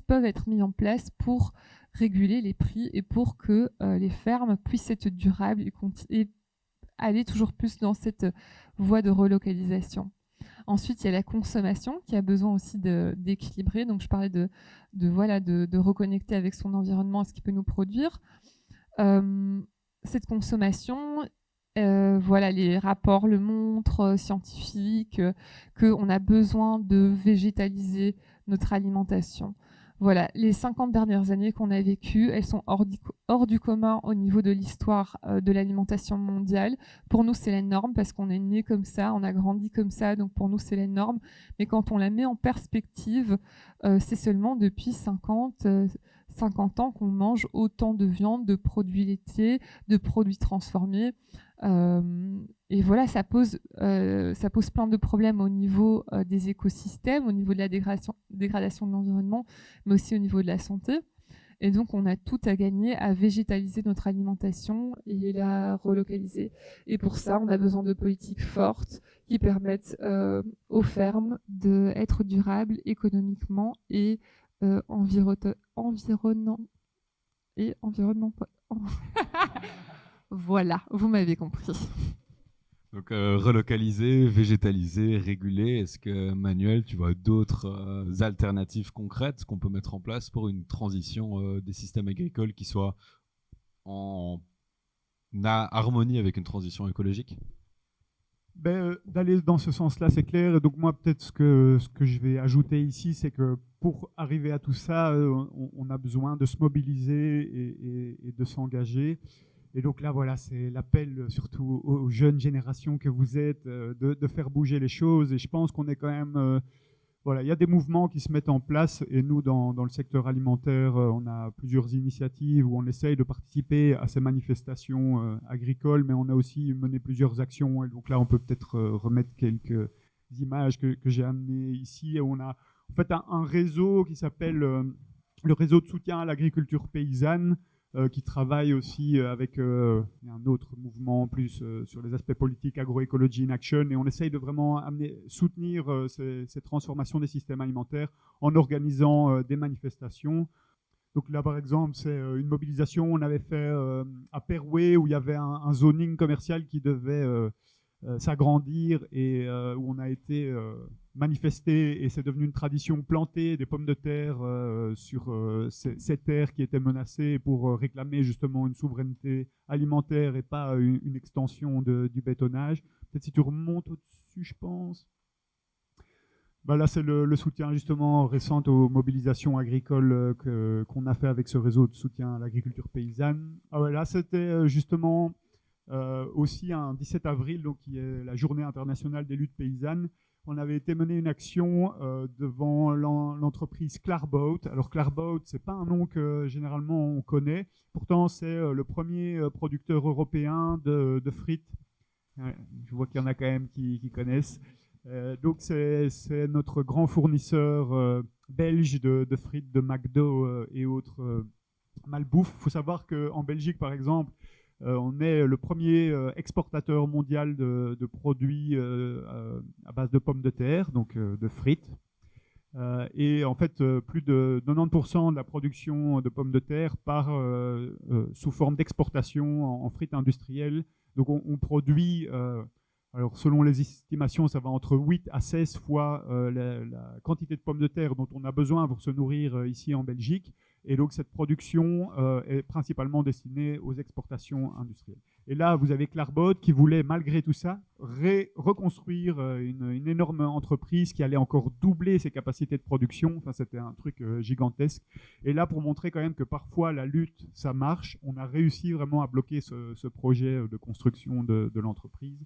peuvent être mises en place pour réguler les prix et pour que les fermes puissent être durables et aller toujours plus dans cette voie de relocalisation. Ensuite, il y a la consommation qui a besoin aussi d'équilibrer. Donc, je parlais de reconnecter avec son environnement, ce qui peut nous produire. Cette consommation, les rapports le montrent, scientifiques, qu'on a besoin de végétaliser notre alimentation. Voilà, les 50 dernières années qu'on a vécues, elles sont hors du commun au niveau de l'histoire de l'alimentation mondiale. Pour nous, c'est la norme parce qu'on est né comme ça, on a grandi comme ça, donc pour nous, c'est la norme. Mais quand on la met en perspective, c'est seulement depuis 50 ans qu'on mange autant de viande, de produits laitiers, de produits transformés. Et voilà, ça pose plein de problèmes au niveau des écosystèmes, au niveau de la dégradation de l'environnement, mais aussi au niveau de la santé. Et donc, on a tout à gagner à végétaliser notre alimentation et la relocaliser. Et pour ça, on a besoin de politiques fortes qui permettent aux fermes d'être durables économiquement et environnement. Voilà, vous m'avez compris. Donc relocaliser, végétaliser, réguler, est-ce que Manuel, tu vois d'autres alternatives concrètes qu'on peut mettre en place pour une transition des systèmes agricoles qui soit en harmonie avec une transition écologique? D'aller dans ce sens-là, c'est clair. Et donc moi, peut-être ce que je vais ajouter ici, c'est que pour arriver à tout ça, on a besoin de se mobiliser et de s'engager. Et donc là, voilà, c'est l'appel surtout aux jeunes générations que vous êtes, de faire bouger les choses. Et je pense qu'on est quand même... voilà, il y a des mouvements qui se mettent en place. Et nous, dans le secteur alimentaire, on a plusieurs initiatives où on essaye de participer à ces manifestations agricoles, mais on a aussi mené plusieurs actions. Et donc là, on peut peut-être remettre quelques images que j'ai amenées ici. On a en fait un réseau qui s'appelle le réseau de soutien à l'agriculture paysanne, qui travaille aussi avec un autre mouvement plus sur les aspects politiques, Agroecology in Action, et on essaye de vraiment soutenir ces transformations des systèmes alimentaires en organisant des manifestations. Donc là, par exemple, c'est une mobilisation on avait fait à Perouet, où il y avait un zoning commercial qui devait s'agrandir et où on a été manifesté, et c'est devenu une tradition, planter des pommes de terre sur ces terres qui étaient menacées pour réclamer justement une souveraineté alimentaire et pas une extension du bétonnage. Peut-être si tu remontes au-dessus, je pense. Là, c'est le soutien justement récent aux mobilisations agricoles qu'on a fait avec ce réseau de soutien à l'agriculture paysanne. Là, c'était justement aussi un 17 avril, donc, qui est la journée internationale des luttes paysannes. on avait été mener une action devant l'entreprise Clarboat. Alors Clarboat, c'est pas un nom que généralement on connaît. Pourtant, c'est le premier producteur européen de frites. Je vois qu'il y en a quand même qui connaissent. Donc c'est notre grand fournisseur belge de frites de McDo et autres malbouffe. Il faut savoir qu'en Belgique, par exemple, on est le premier exportateur mondial de produits à base de pommes de terre, donc de frites. Et en fait, plus de 90% de la production de pommes de terre part sous forme d'exportation en frites industrielles. Donc on produit, alors selon les estimations, ça va entre 8 à 16 fois la quantité de pommes de terre dont on a besoin pour se nourrir ici en Belgique. Et donc cette production est principalement destinée aux exportations industrielles. Et là, vous avez Clarboat qui voulait, malgré tout ça, reconstruire une énorme entreprise qui allait encore doubler ses capacités de production. Enfin, c'était un truc gigantesque. Et là, pour montrer quand même que parfois la lutte, ça marche, on a réussi vraiment à bloquer ce projet de construction de l'entreprise.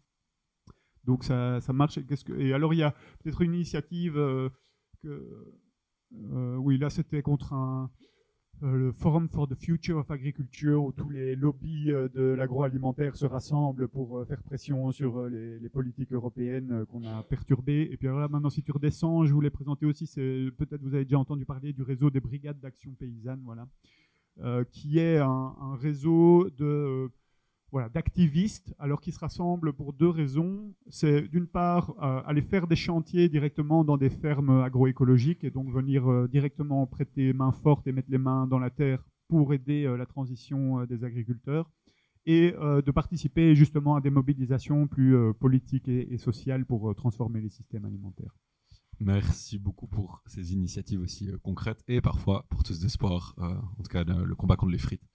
Donc ça marche. Et alors, il y a peut-être une initiative oui, là, c'était contre le Forum for the Future of Agriculture, où tous les lobbies de l'agroalimentaire se rassemblent pour faire pression sur les politiques européennes qu'on a perturbées. Et puis alors là, maintenant, si tu redescends, je voulais présenter aussi, peut-être vous avez déjà entendu parler du réseau des brigades d'action paysanne, voilà, qui est un réseau d'activistes, alors qui se rassemblent pour deux raisons. C'est d'une part aller faire des chantiers directement dans des fermes agroécologiques et donc venir directement prêter main forte et mettre les mains dans la terre pour aider la transition des agriculteurs, et de participer justement à des mobilisations plus politiques et sociales pour transformer les systèmes alimentaires. Merci beaucoup pour ces initiatives aussi concrètes et parfois pour tous d'espoir, en tout cas le combat contre les frites.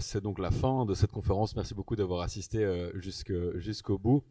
C'est donc la fin de cette conférence. Merci beaucoup d'avoir assisté jusqu'au bout.